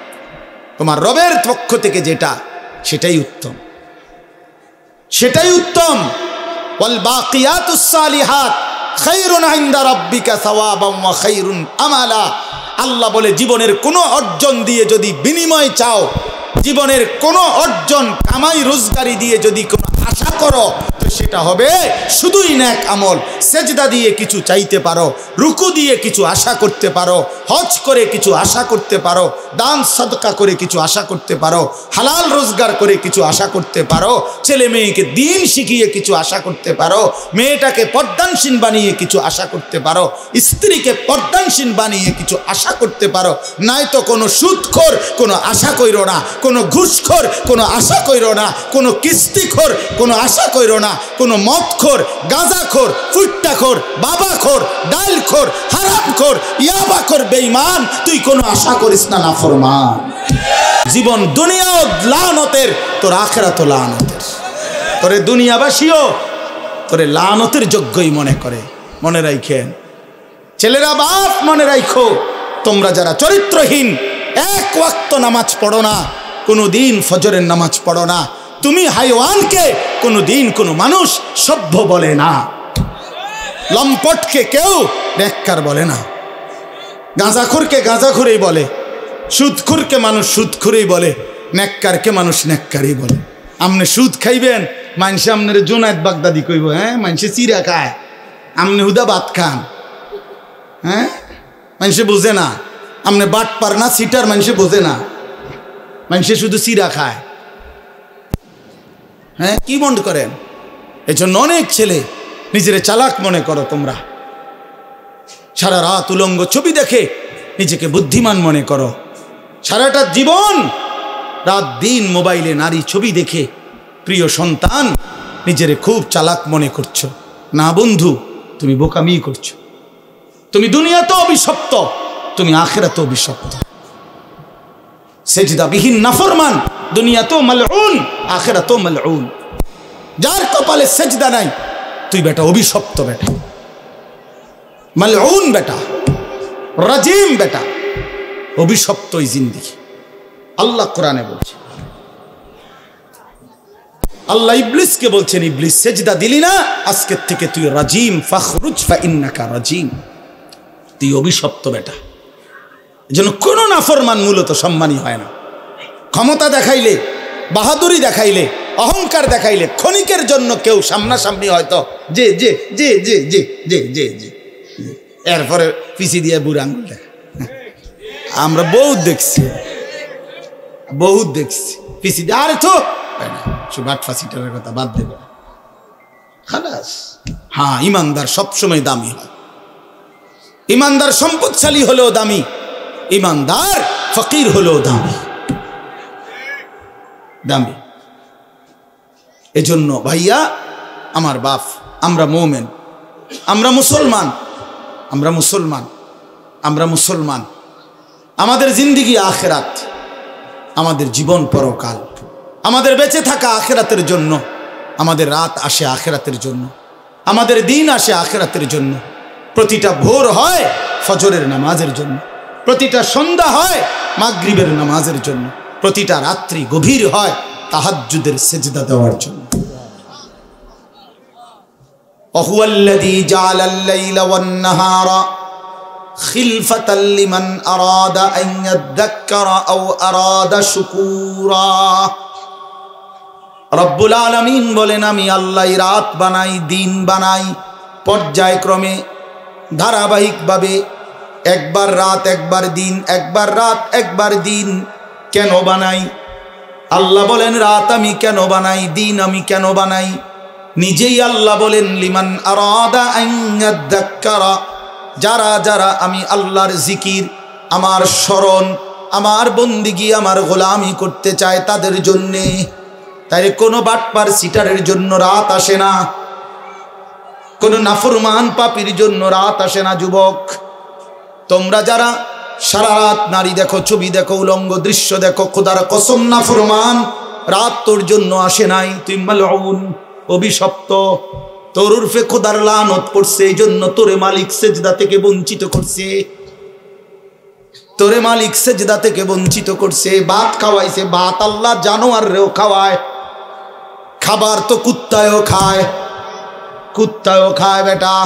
তোমার রবের পক্ষ থেকে যেটা সেটাই উত্তম, সেটাই উত্তম। ওয়াল বাকিয়াতুস সালিহাত খায়রুন ইনদা রাব্বিকা সাওয়াবান ওয়া খায়রুন আমালা। আল্লাহ বলে, জীবনের কোনো অর্জন দিয়ে যদি বিনিময় চাও, জীবনের কোনো অর্জন কামাই রোজগারি দিয়ে যদি কোনো আশা করো, তো সেটা হবে শুধুই নেক আমল। সেজদা দিয়ে কিছু চাইতে পারো, রুকু দিয়ে কিছু আশা করতে পারো, হজ করে কিছু আশা করতে পারো, দান সাদকা করে কিছু আশা করতে পারো, হালাল রোজগার করে কিছু আশা করতে পারো, ছেলে মেয়েকে দিন শিখিয়ে কিছু আশা করতে পারো, মেয়েটাকে পর্দানশীল বানিয়ে কিছু আশা করতে পারো, স্ত্রীকে পর্দানশীল বানিয়ে কিছু আশা করতে পারো। নাই তো কোনো সুদখোর কোনো আশা কইরো না, কোনো ঘুষখোর কোনো আশা কইরো না, কোনো কিস্তিখোর কোনো আশা কইরো না, কোনো মদখোর, গাঁজাখোর, ফুট্টাখোর, বাবাখোর, ডালখোর, হারামখোর, ইয়াবাখোর বেঈমান তুই কোনো আশা করিস না, নাফরমান। জীবন দুনিয়াও লানতের, তোর আখিরাতও লানতের। তোরে দুনিয়াবাসীও তোরে লানতের যোগ্যই মনে করে। মনে রাখেন ছেলেরা, বাপ মনে রাখো, তোমরা যারা চরিত্রহীন, 1 ওয়াক্ত নামাজ পড়ো না, কোনো দিন ফজরের নামাজ পড়ো না, তুমি হাইওয়ানকে কোনো দিন কোনো মানুষ সভ্য বলে না, লম্পটকে কেউ নেককার বলে না, গাঁজাখোরকে গাঁজাখোরেই বলে, সুদখোরকে মানুষ সুদখোরেই বলে, নেককারকে মানুষ নেককারই বলে। আপনি সুদ খাইবেন, মানুষে আপনার জোনায়েত বাগদাদি কইব, হ্যাঁ মানুষে চিরা খায়, আপনি হুদা ভাত খান, হ্যাঁ মানুষে বোঝে না, আপনি বাট পার না সিটার, মানুষে বোঝে না, মানুষে শুধু চিরা খায়। হ্যাঁ কি মনে করেন? এই জন্য অনেক ছেলে নিজের চালাক মনে করো তোমরা, সারা রাত উলঙ্গ ছবি দেখে নিজেকে বুদ্ধিমান মনে করো, সারাটা জীবন রাত দিন মোবাইলে নারী ছবি দেখে প্রিয় সন্তান নিজেরে খুব চালাক মনে করছো। না বন্ধু, তুমি বোকামি করছো। তুমি দুনিয়াতে অভিশপ্ত, তুমি আখিরাতে অভিশপ্ত। সেজদাবিহীন নাফরমান দুনিয়াতেও মালউন, আখিরাতেও মালউন। যার কপালে সেজদা নাই, তুই বেটা অভিশপ্ত, বেটা মালউন, বেটা রাজিম, বেটা অভিশপ্ত এই জিন্দেগি। আল্লাহ কোরআনে বলছে, আল্লাহ ইবলিসকে বলছেন, ইবলিস সেজদা দিলি না, আজকের থেকে তুই রাজিম, ফাখরুজ ফাইন্নাকা রাজিম, তুই অভিশপ্ত বেটা। এজন্য কোনো নাফরমান মূলত সম্মানী হয় না। ক্ষমতা দেখাইলে, বাহাদুরি দেখাইলে, অহংকার দেখাইলে ক্ষণিকের জন্য কেউ সামনাসামনি হয়তো যে যে যে যে যে যে যে যে এরপরে পিছিয়ে দিয়ে বুড়া আঙুল দেখা। আমরা বহুত দেখছি, বহুত দেখছি পিছিয়ে দিয়ে, আরে তো বাট ফাঁসিটার কথা বাদ দেবে খালাস। হ্যাঁ, ইমানদার সবসময় দামি হয়, ইমানদার সম্পদশালী হলেও দামি, ইমানদার ফকির হলেও দামি, দামি। এজন্য ভাইয়া আমার বাপ, আমরা মোমেন, আমরা মুসলমান, আমরা মুসলমান, আমরা মুসলমান। আমাদের জিন্দিগি আখেরাত, আমাদের জীবন পরকাল, আমাদের বেঁচে থাকা আখেরাতের জন্য, আমাদের রাত আসে আখেরাতের জন্য, আমাদের দিন আসে আখেরাতের জন্য। প্রতিটা ভোর হয় ফজরের নামাজের জন্য, প্রতিটা সন্ধ্যা হয় মাগরিবের নামাজের জন্য, প্রতিটা রাত্রি গভীর হয় তাহাজ্জুদের সিজদা দেওয়ার জন্য। ওয়াহুয়াল্লাযী জাআলাল লাইলা ওয়ান নাহারা খিলফাতাল লিমান আরাদা আন ইয়াযাক্কারা আও আরাদা শুকুরা। রব্বুল আলামিন বলেন, আমি আল্লাহ রাত বানাই, দিন বানাই, পর্যায়ক্রমে ধারাবাহিকভাবে, একবার রাত একবার দিন, একবার রাত একবার দিন। কেন বানাই? আল্লাহ বলেন রাত আমি কেন বানাই, দিন আমি কেন বানাই? নিজেই আল্লাহ বলেন লিমান আরাদা আন ইয়াযাক্কারা, যারা যারা আমি আল্লাহর জিকির, আমার স্মরণ, আমার বন্দিগি, আমার গোলামি করতে চায় তাদের জন্যে। তাই কোনো বাটপার সিটারের জন্য রাত আসে না, কোনো নাফরমান পাপীর জন্য রাত আসে না। যুবক, তোমরা যারা সারা রাত নারী দেখো, ছবি দেখো, উলঙ্গ দৃশ্য দেখো, খোদার কসম নাফরমান, রাত তোর জন্য আসে নাই। তুই মালউন, অভিশপ্ত, তোর উর্ফে খোদার লানত পড়ছে, এই জন্য তোরে মালিক সেজদা থেকে বঞ্চিত করছে, তোরে মালিক সেজদা থেকে বঞ্চিত করছে। ভাত খাওয়াইছে, ভাত আল্লাহ জানোয়াররেও খাওয়ায়, খাবার তো কুত্তায়ও খায়, কুত্তায়ও খায় বেটা,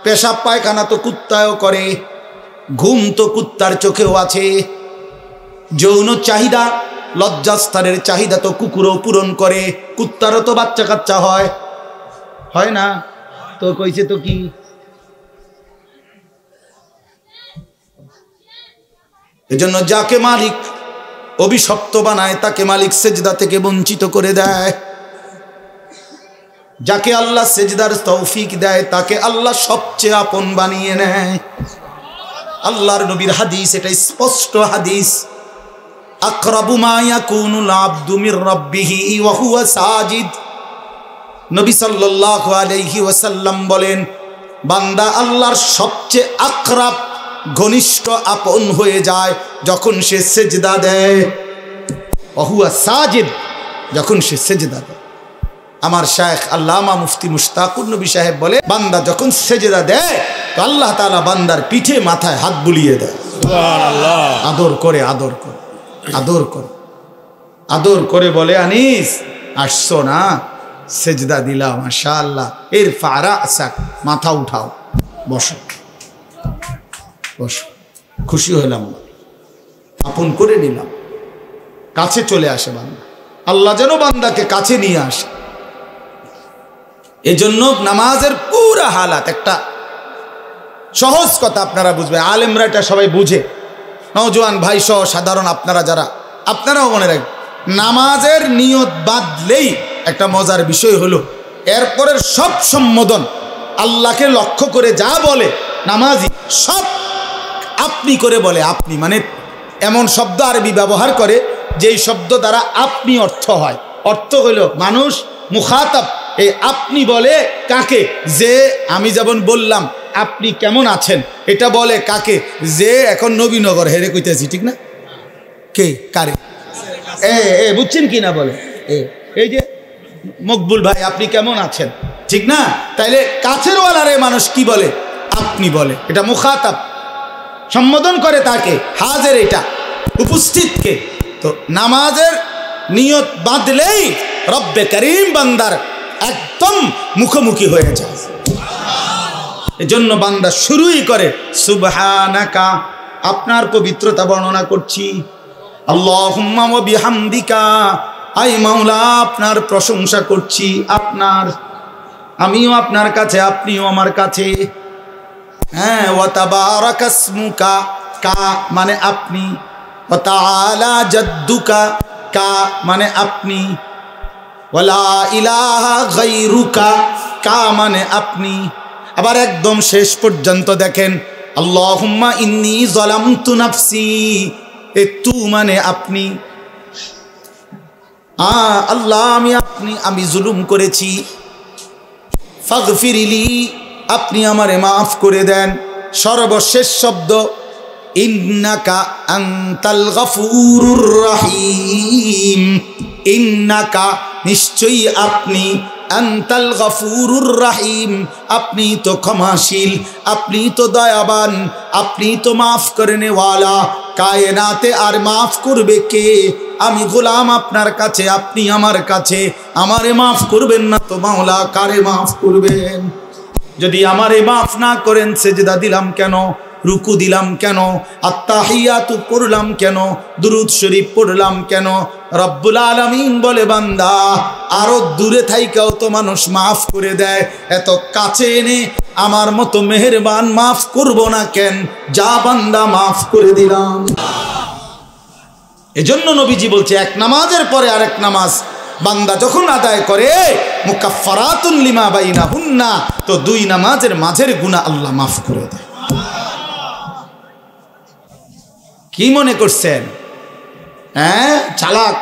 পেশাব পায়খানা তো কুত্তায়ও করে, ঘুম তো কুত্তার চোখেও আছে, যৌন চাহিদা, লজ্জাস্থানের চাহিদা তো কুকুরও পূরণ করে, কুত্তারও তো বাচ্চা কাচ্চা হয়, হয় না? তো কইছে তো কি, এজন্য যাকে মালিক অভিশপ্ত বানায় তাকে মালিক সেজদা থেকে বঞ্চিত করে দেয়। যাকে আল্লাহ সেজদার তৌফিক দেয় তাকে আল্লাহ সবচেয়ে আপন বানিয়ে নেয়। আল্লাহর নবীর হাদিস, এটা স্পষ্ট হাদিস, আকরাবু মা ইয়াকুনুল আবদু মির রাব্বিহি ওয়া হুয়া সাজিদ। নবী সাল্লাল্লাহু আলাইহি ওয়াসাল্লাম বলেন, বান্দা আল্লাহর সবচেয়ে আকরাব, ঘনিষ্ঠ, আপন হয়ে যায় যখন সে সেজদা দেয়। ওয়া হুয়া সাজিদ, যখন সে সেজদা দেয়। আমার শায়েখ আল্লামা মুফতি মুশতাকুর নবী সাহেব বলে, বান্দা যখন সেজদা দেয় তো আল্লাহ তাআলা বান্দার পিঠে মাথায় হাত বুলিয়ে দেয়, সুবহানাল্লাহ, আদর করে, আদর করে, আদর করে, আদর করে বলে, আনিস আসছো না, সেজদা দিলাম, মাশাআল্লাহ, ইরফা রাসাক, মাথা উঠাও, বসো, বসো, খুশি হলাম, আপন করে নিলাম, কাছে চলে আসে বান্দা। আল্লাহ যেন বান্দাকে কাছে নিয়ে আসে। এজন্য নামাজের পুরা হালাত, একটা সহজ কথা আপনারা বুঝবেন, আলেমরা এটা সবাই বুঝে, নওজোয়ান ভাই সহ সাধারণ আপনারা যারা, আপনারাও মনে রাখবেন, নামাজের নিয়ত বাদলেই একটা মজার বিষয় হলো এরপরের সব সম্বোধন আল্লাহকে লক্ষ্য করে যা বলে নামাজি, সব আপনি করে বলে। আপনি মানে এমন শব্দ আরবি ব্যবহার করে যেই শব্দ দ্বারা আপনি অর্থ হয়। অর্থ হইল মানুষ মুখাতাব, এই আপনি বলে কাকে? যে আমি যেমন বললাম আপনি কেমন আছেন, এটা বলে কাকে? যে এখন নবীনগর হেরে কইতেছি, ঠিক না? কে কারে বুঝছেন কি না? বলে এই যে মকবুল ভাই আপনি কেমন আছেন, ঠিক না? তাইলে কাছের ওয়ালারে মানুষ কি বলে? আপনি বলে। এটা মুখাতাব, সম্বোধন করে তাকে, হাজের, এটা উপস্থিতকে। তো নামাজের নিয়ত বাঁধলেই রব্বে করিম বান্দার একদম মুখোমুখি হয়ে যায়। এজন্য বান্দা শুরুই করে সুবহানাকা, আপনার পবিত্রতা বর্ণনা করছি, আল্লাহুম্মা ওয়া বিহামদিকা, আই মাওলা আপনার প্রশংসা করছি, আপনার, আমিও আপনার কাছে, আপনিও আমার কাছে। হ্যাঁ, ওয়া তাবারাকাসমুকা, কা মানে আপনি, ওয়া তাআলা জাদ্দুকা, কা মানে আপনি, ওয়ালা ইলাহা গায়রুকা, কা মানে আপনি। আবার একদম শেষ পর্যন্ত দেখেন, আল্লাহুম্মা ইন্নী যালামতু নাফসি, এ তু মানে আপনি, আল্লাহ আমি জুলুম করেছি, ফাগফিরলি, আপনি আমারে মাফ করে দেন। সর্বশেষ শব্দ ইন্নাকা আনতাল গাফুরুর রহিম, ইন্নাকা নিশ্চয়ই আপনি, আনতাল গফুরুর রাহিম, আপনি তো ক্ষমাশীল, আপনি তো দয়াবান, আপনি তো মাফ করনে ওয়ালা। কায়নাতে আর মাফ করবে কে? আমি গোলাম আপনার কাছে, আপনি আমার কাছে, আমারে মাফ করবেন না তো মাওলা কারে মাফ করবেন? যদি আমারে মাফ না করেন সেজদা দিলাম কেন, রুকু দিলাম কেন, আত্তাহিয়াতু পড়লাম কেন, দুরূদ শরীফ পড়লাম কেন? রব্বুল আলামিন বলে বান্দা আরো দূরে থাইকাও তো মানুষ মাফ করে দেয়, এত কাছে এনে আমার মতো মেহেরবান মাফ করব না কেন? যা বান্দা মাফ করে দিলাম। এজন্য নবীজি বলছে এক নামাজের পরে আরেক নামাজ বান্দা যখন আদায় করে মুকাফফারাতুন লিমা বাইনাহুন্না, তো দুই নামাজের মাঝের গুনাহ আল্লাহ মাফ করে দেয়। কি মনে করছেন? হ্যাঁ, চালাক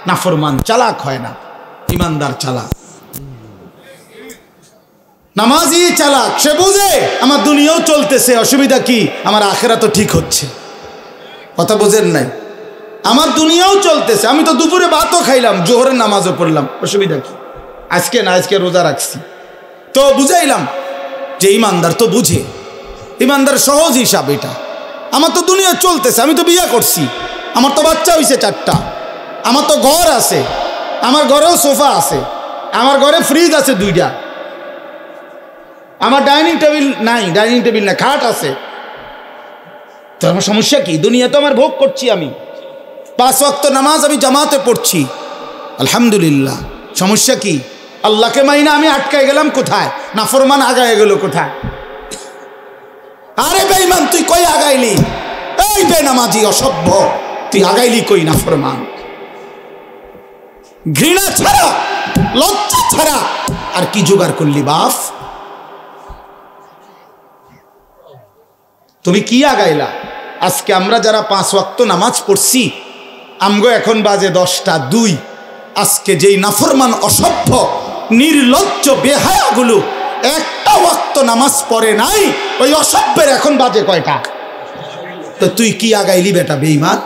নাফরমান চালাক হয় না, ইমানদার চালাক। নামাজি চালাক, সে বুঝে আমার দুনিয়াও চলতেছে, অসুবিধা কি? আমার আখেরাতও ঠিক হচ্ছে। কথা বোঝেন নাই? আমার দুনিয়াও চলতেছে, আমি তো দুপুরে ভাতও খাইলাম, জোহরের নামাজও পড়লাম, অসুবিধা কি? আজকে না, আজকে রোজা রাখছি। তো বুঝাইলাম যে ইমানদার তো বুঝে, ইমানদার সহজ হিসাব এটা। আমার তো দুনিয়া চলতেছে, আমি তো বিয়ে করছি, আমার তো বাচ্চা হয়েছে 4টা, আমার তো ঘর আছে, আমার ঘরেও সোফা আছে, আমার ঘরে ফ্রিজ আছে 2টা, আমার ডাইনিং টেবিল নাই, ডাইনিং টেবিল না, খাট আছে। তো আমার সমস্যা কি? দুনিয়া তো আমার ভোগ করছি, আমি 5 ওয়াক্ত নামাজ আমি জামাতে পড়ছি, আলহামদুলিল্লাহ। সমস্যা কি? আল্লাহকে মাইনা আমি আটকায় গেলাম কোথায়? নাফরমান আগায় গেল কোথায়? আরে বেঈমান তুই কই আগাইলি? এই বেনামাজি অসভ্য, তুই আগাইলি কই? নাফরমান, ঘৃণা ছাড়া লজ্জা ছাড়া আর কি জোগাড় করলি বাপ? তুমি কি আগাইলা? আজকে আমরা যারা 5 ওয়াক্ত নামাজ পড়ছি, আমগো এখন বাজে 10টা 2। আজকে যেই নাফরমান অসভ্য নির্লজ্জ বেহায়াগুলো একটা ওয়াক্ত নামাজ পড়ে নাই, ওই অসভ্যের এখন বাজে কয়টা? তো তুই কি আগাইলি বেটা বেঈমান?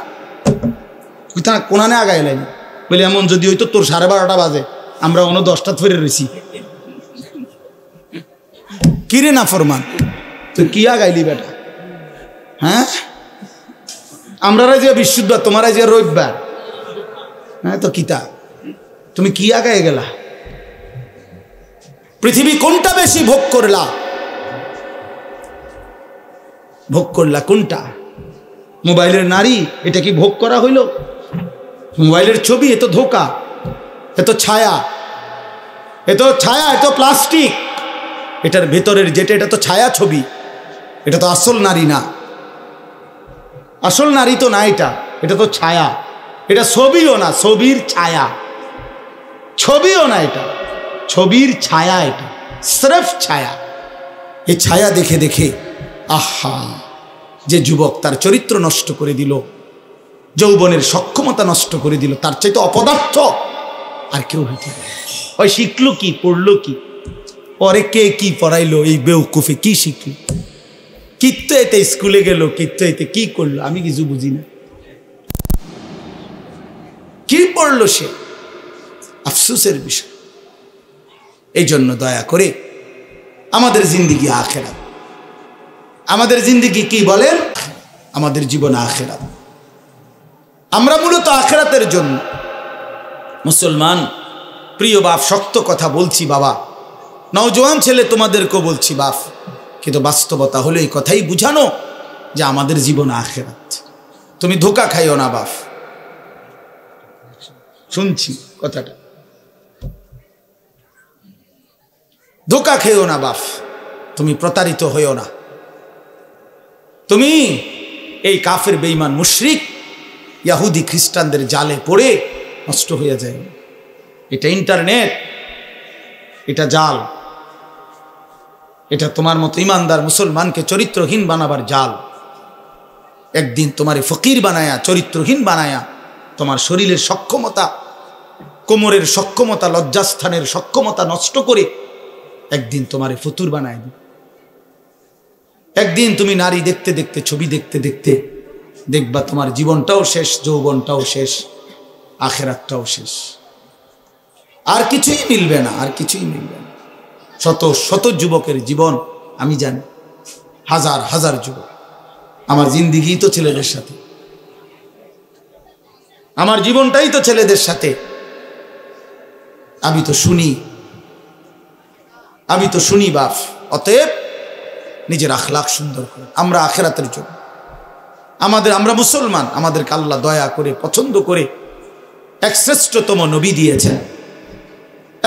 কোনানে আগাইলাই বলে এমন যদি হইতো তোর 12:30 বাজে, আমরা অন্য 10টা ফিরে রয়েছি। কিরে নাফরমান, তুই কি আগাইলি বেটা? হ্যাঁ, আমরা যে বৃহস্পতিবার, তোমার যে রবিবার, হ্যাঁ তো কিতা তুমি কি আগায় গেলা? পৃথিবী কোনটা বেশি ভোগ করলা? ভোগ করলা কোনটা? মোবাইলের নারী, এটা কি ভোগ করা হইল? মোবাইলের ছবি, এ তো ধোকা, এ তো ছায়া, এ তো ছায়া, এ তো প্লাস্টিক। এটার ভেতরের যেটা, এটা তো ছায়া ছবি, এটা তো আসল নারী না। আসল নারী তো না, এটা তো ছায়া। এটা ছবিও না, ছবির ছায়া। ছবিও না, এটা ছবির ছায়া, এটা স্রেফ ছায়া। এই ছায়া দেখে দেখে আহা, যে যুবক তার চরিত্র নষ্ট করে দিল, যৌবনের সক্ষমতা নষ্ট করে দিল, তার চাইতে অপদার্থ আর কেউ হইতে পারে? ওই শিখলো কি, পড়লো কি, পরে কে কি পড়াইলো, এই বেউকুফে কি শিখলো? কিত্ত এতে স্কুলে গেল, কিত্ত এতে কি করলো, আমি কিছু বুঝি না। কি পড়লো সে? আফসোসের বিষয়। এই জন্য দয়া করে আমাদের জিন্দিগি আখেরাত, আমাদের জিন্দিগি কি বলেন? আমাদের জীবন আখেরাত। আমরা মূলত আখেরাতের জন্য মুসলমান। প্রিয় বাপ, শক্ত কথা বলছি বাবা, নওজোয়ান ছেলে তোমাদেরকেও বলছি বাপ, কিন্তু বাস্তবতা হলো এই কথাই বুঝানো যে আমাদের জীবন আখেরাত। তুমি ধোকা খাইও না বাপ, শুনছি কথাটা, ধোকা খেও না বাপ, তুমি প্রতারিত হইও না। তুমি এই কাফের বেঈমান মুশরিক ইহুদি খ্রিস্টানদের জালে পড়ে নষ্ট হয়ে যায়। এটা ইন্টারনেট, এটা জাল, এটা তোমার মতো ইমানদার মুসলমানকে চরিত্রহীন বানাবার জাল। একদিন তোমার ফকির বানায়া, চরিত্রহীন বানায়া, তোমার শরীরের সক্ষমতা, কোমরের সক্ষমতা, লজ্জাস্থানের সক্ষমতা নষ্ট করে একদিন তোমার ফতুর বানায় দিবে। একদিন তুমি নারী দেখতে দেখতে, ছবি দেখতে দেখতে দেখবা তোমার জীবনটাও শেষ, যৌবনটাও শেষ, আখেরাতটাও শেষ। আর কিছুই মিলবে না, আর কিছুই মিলবে না। শত শত যুবকের জীবন আমি জানি, হাজার হাজার যুবক। আমার জিন্দিগি তো ছেলেদের সাথে, আমার জীবনটাই তো ছেলেদের সাথে। আমি তো শুনি বাপ। অতএব নিজের আখলাক সুন্দর করে, আমরা আখিরাতের জন্য আমরা মুসলমান, আমাদেরকে আল্লাহ দয়া করে পছন্দ করে এক শ্রেষ্ঠতম নবী দিয়েছেন।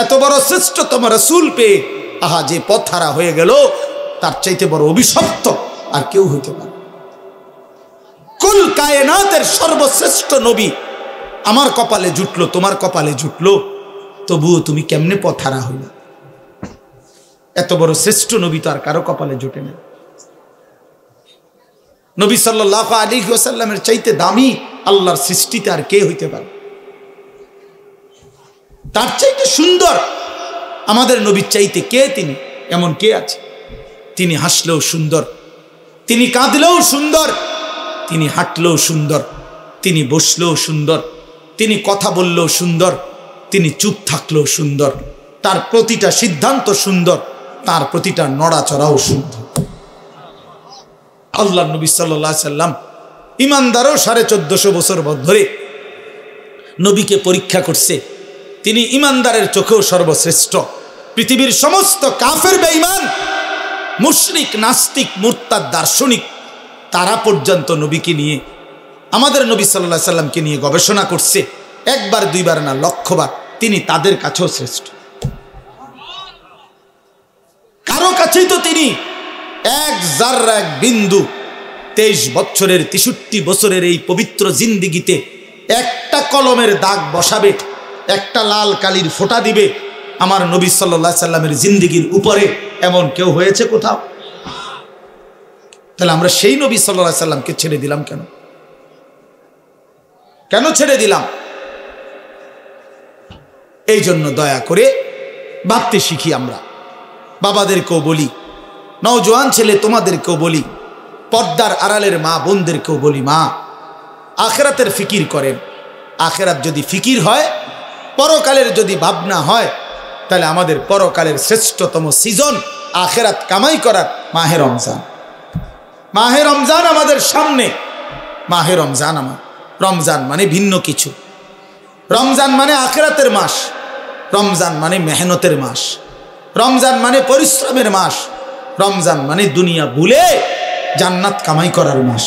এত বড় শ্রেষ্ঠতম রাসূল পেয়ে আহা যে পথ হারা হয়ে গেল, তার চাইতে বড় অভিশপ্ত আর কেউ হইতে পারে। কুল কায়নাতের সর্বশ্রেষ্ঠ নবী আমার কপালে জুটলো, তোমার কপালে জুটলো, তবুও তুমি কেমনে পথ হারা হইল? এত বড় শ্রেষ্ঠ নবী তো আর কারো কপালে জুটে না। নবী সাল্লাল্লাহু আলাইহি ওয়াসাল্লামের চাইতে দামি আল্লাহর সৃষ্টিতে আর কে হইতে পারে? তার চাইতে সুন্দর আমাদের নবীর চাইতে কে? তিনি এমন কে আছে? তিনি হাসলেও সুন্দর, তিনি কাঁদলেও সুন্দর, তিনি হাঁটলেও সুন্দর, তিনি বসলেও সুন্দর, তিনি কথা বললেও সুন্দর, তিনি চুপ থাকলেও সুন্দর, তার প্রতিটা সিদ্ধান্ত সুন্দর, তার প্রতিটা নড়াচড়াও সুন্দর। আল্লাহ নবী সাল্লাল্লাহু আলাইহি সাল্লাম ইমানদারও 1450 বছর ধরে নবীকে পরীক্ষা করছে। তিনি ইমানদারের চোখেও সর্বশ্রেষ্ঠ। পৃথিবীর সমস্ত কাফের বেঈমান, মুশরিক, নাস্তিক, মুরতাদ, দার্শনিক, তারা পর্যন্ত নবীকে নিয়ে, আমাদের নবী সাল্লাল্লাহু আলাইহি সাল্লামকে নিয়ে গবেষণা করছে। একবার দুইবার না, লক্ষবার। তিনি তাদের কাছেও শ্রেষ্ঠ। কারো কাছেই তো তিনি এক জাররা, এক বিন্দু 23 বছরের 63 বছরের এই পবিত্র জিন্দিগিতে একটা কলমের দাগ বসাবে, একটা লাল কালির ফোঁটা দিবে আমার নবী সাল্লাল্লাহু আলাইহি সাল্লামের জিন্দিগির উপরে, এমন কেউ হয়েছে কোথাও? তাহলে আমরা সেই নবী সাল্লাল্লাহু আলাইহি সাল্লামকে ছেড়ে দিলাম কেন? কেন ছেড়ে দিলাম? এই জন্য দয়া করে ভাবতে শিখি। আমরা বাবাদেরকেও বলি, নওজোয়ান ছেলে তোমাদেরকেও বলি, পর্দার আড়ালের মা বোনদেরকেও বলি, মা আখিরাতের ফিকির করেন। আখিরাত যদি ফিকির হয়, পরকালের যদি ভাবনা হয়, তাহলে আমাদের পরকালের শ্রেষ্ঠতম সিজন আখিরাত কামাই করার মাহে রমজান। মাহে রমজান আমাদের সামনে। মাহে রমজান আমার, রমজান মানে ভিন্ন কিছু। রমজান মানে আখিরাতের মাস, রমজান মানে মেহনতের মাস, রমজান মানে পরিশ্রমের মাস, রমজান মানে দুনিয়া ভুলে জান্নাত কামাই করার মাস।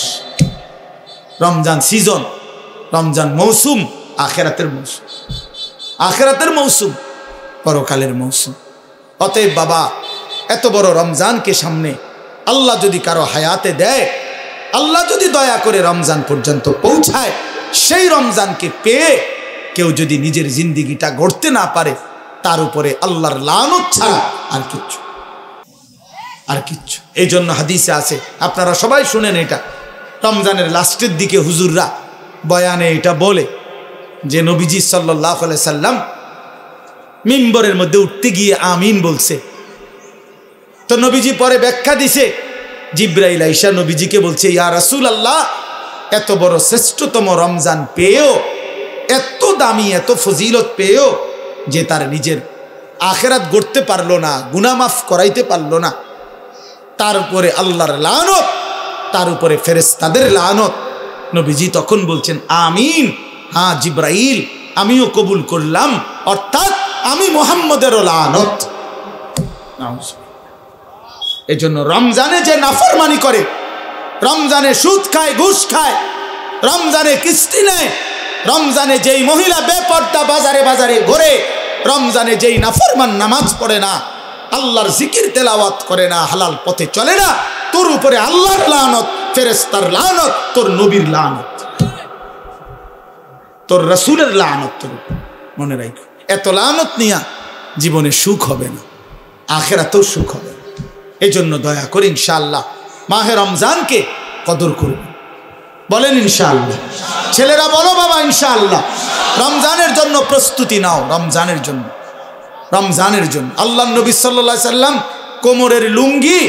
রমজান সিজন, রমজান মৌসুম, আখিরাতের মৌসুম, আখিরাতের মৌসুম, পরকালের মৌসুম। অতএব বাবা, এত বড় রমজানকে সামনে আল্লাহ যদি কারো হায়াতে দেয়, আল্লাহ যদি দয়া করে রমজান পর্যন্ত পৌঁছায়, সেই রমজানকে পেয়ে কেউ যদি নিজের জিন্দিগিটা গড়তে না পারে, তার উপরে আল্লাহর লানত ছাড়া আর কিচ্ছু। এই জন্য হাদিসে আছে, আপনারা সবাই শুনেন, এটা রমজানের লাস্টের দিকে হুজুররা বয়ানে এটা বলে যে নবীজি সাল্লাল্লাহু আলাইহি সাল্লাম মিম্বরের মধ্যে উঠতে গিয়ে আমিন বলছে। তো নবীজি পরে ব্যাখ্যা দিছে, জিব্রাইল আইসা নবীজিকে বলছে, ইয়া রাসূলুল্লাহ, এত বড় শ্রেষ্ঠতম রমজান পেয়েও, এত দামি, এত ফজিলত পেয়েও যে তার নিজের আখিরাত গড়তে পারলো না, গুনাহ মাফ করাইতে পারলো না, তার উপরে আল্লাহর লানত, তার উপরে ফেরেশতাদের লানত। নবীজি তখন বলছেন আমিন, হ্যাঁ জিব্রাইল, আমিও কবুল করলাম, অর্থাৎ আমি মুহাম্মদেরও লানত। এজন্য রমজানে যে নাফরমানি করে, রমজানে সুদ খায়, ঘুষ খায়, রমজানে কিস্তি নেয়, রমজানে যেই মহিলা বেপর্দা বাজারে বাজারে ঘোরে, রমজানে যেই নাফরমান নামাজ পড়ে না, আল্লাহর জিকির তেলাওয়াত করে না, হালাল পথে চলে না, তোর উপরে আল্লাহর লানত, ফেরেশতার লানত, তোর নবীর লানত, তোর রাসূলের লানত তোর উপর। মনে রাখো, এত লানত নিয়া জীবনে সুখ হবে না, আখিরাতেও সুখ হবে না। এই জন্য দয়া করে ইনশাআল্লাহ মাহে রমজানকে কদর করবেন। বলেন ইনশাআল্লাহ। ছেলেরা বলো বাবা ইনশাআল্লাহ। রমজানের জন্য প্রস্তুতি নাও, রমজানের জন্য, রমজানের জন্য। আল্লাহ নবী সাল্লাল্লাহু আলাইহি সাল্লাম কোমরের লুঙ্গি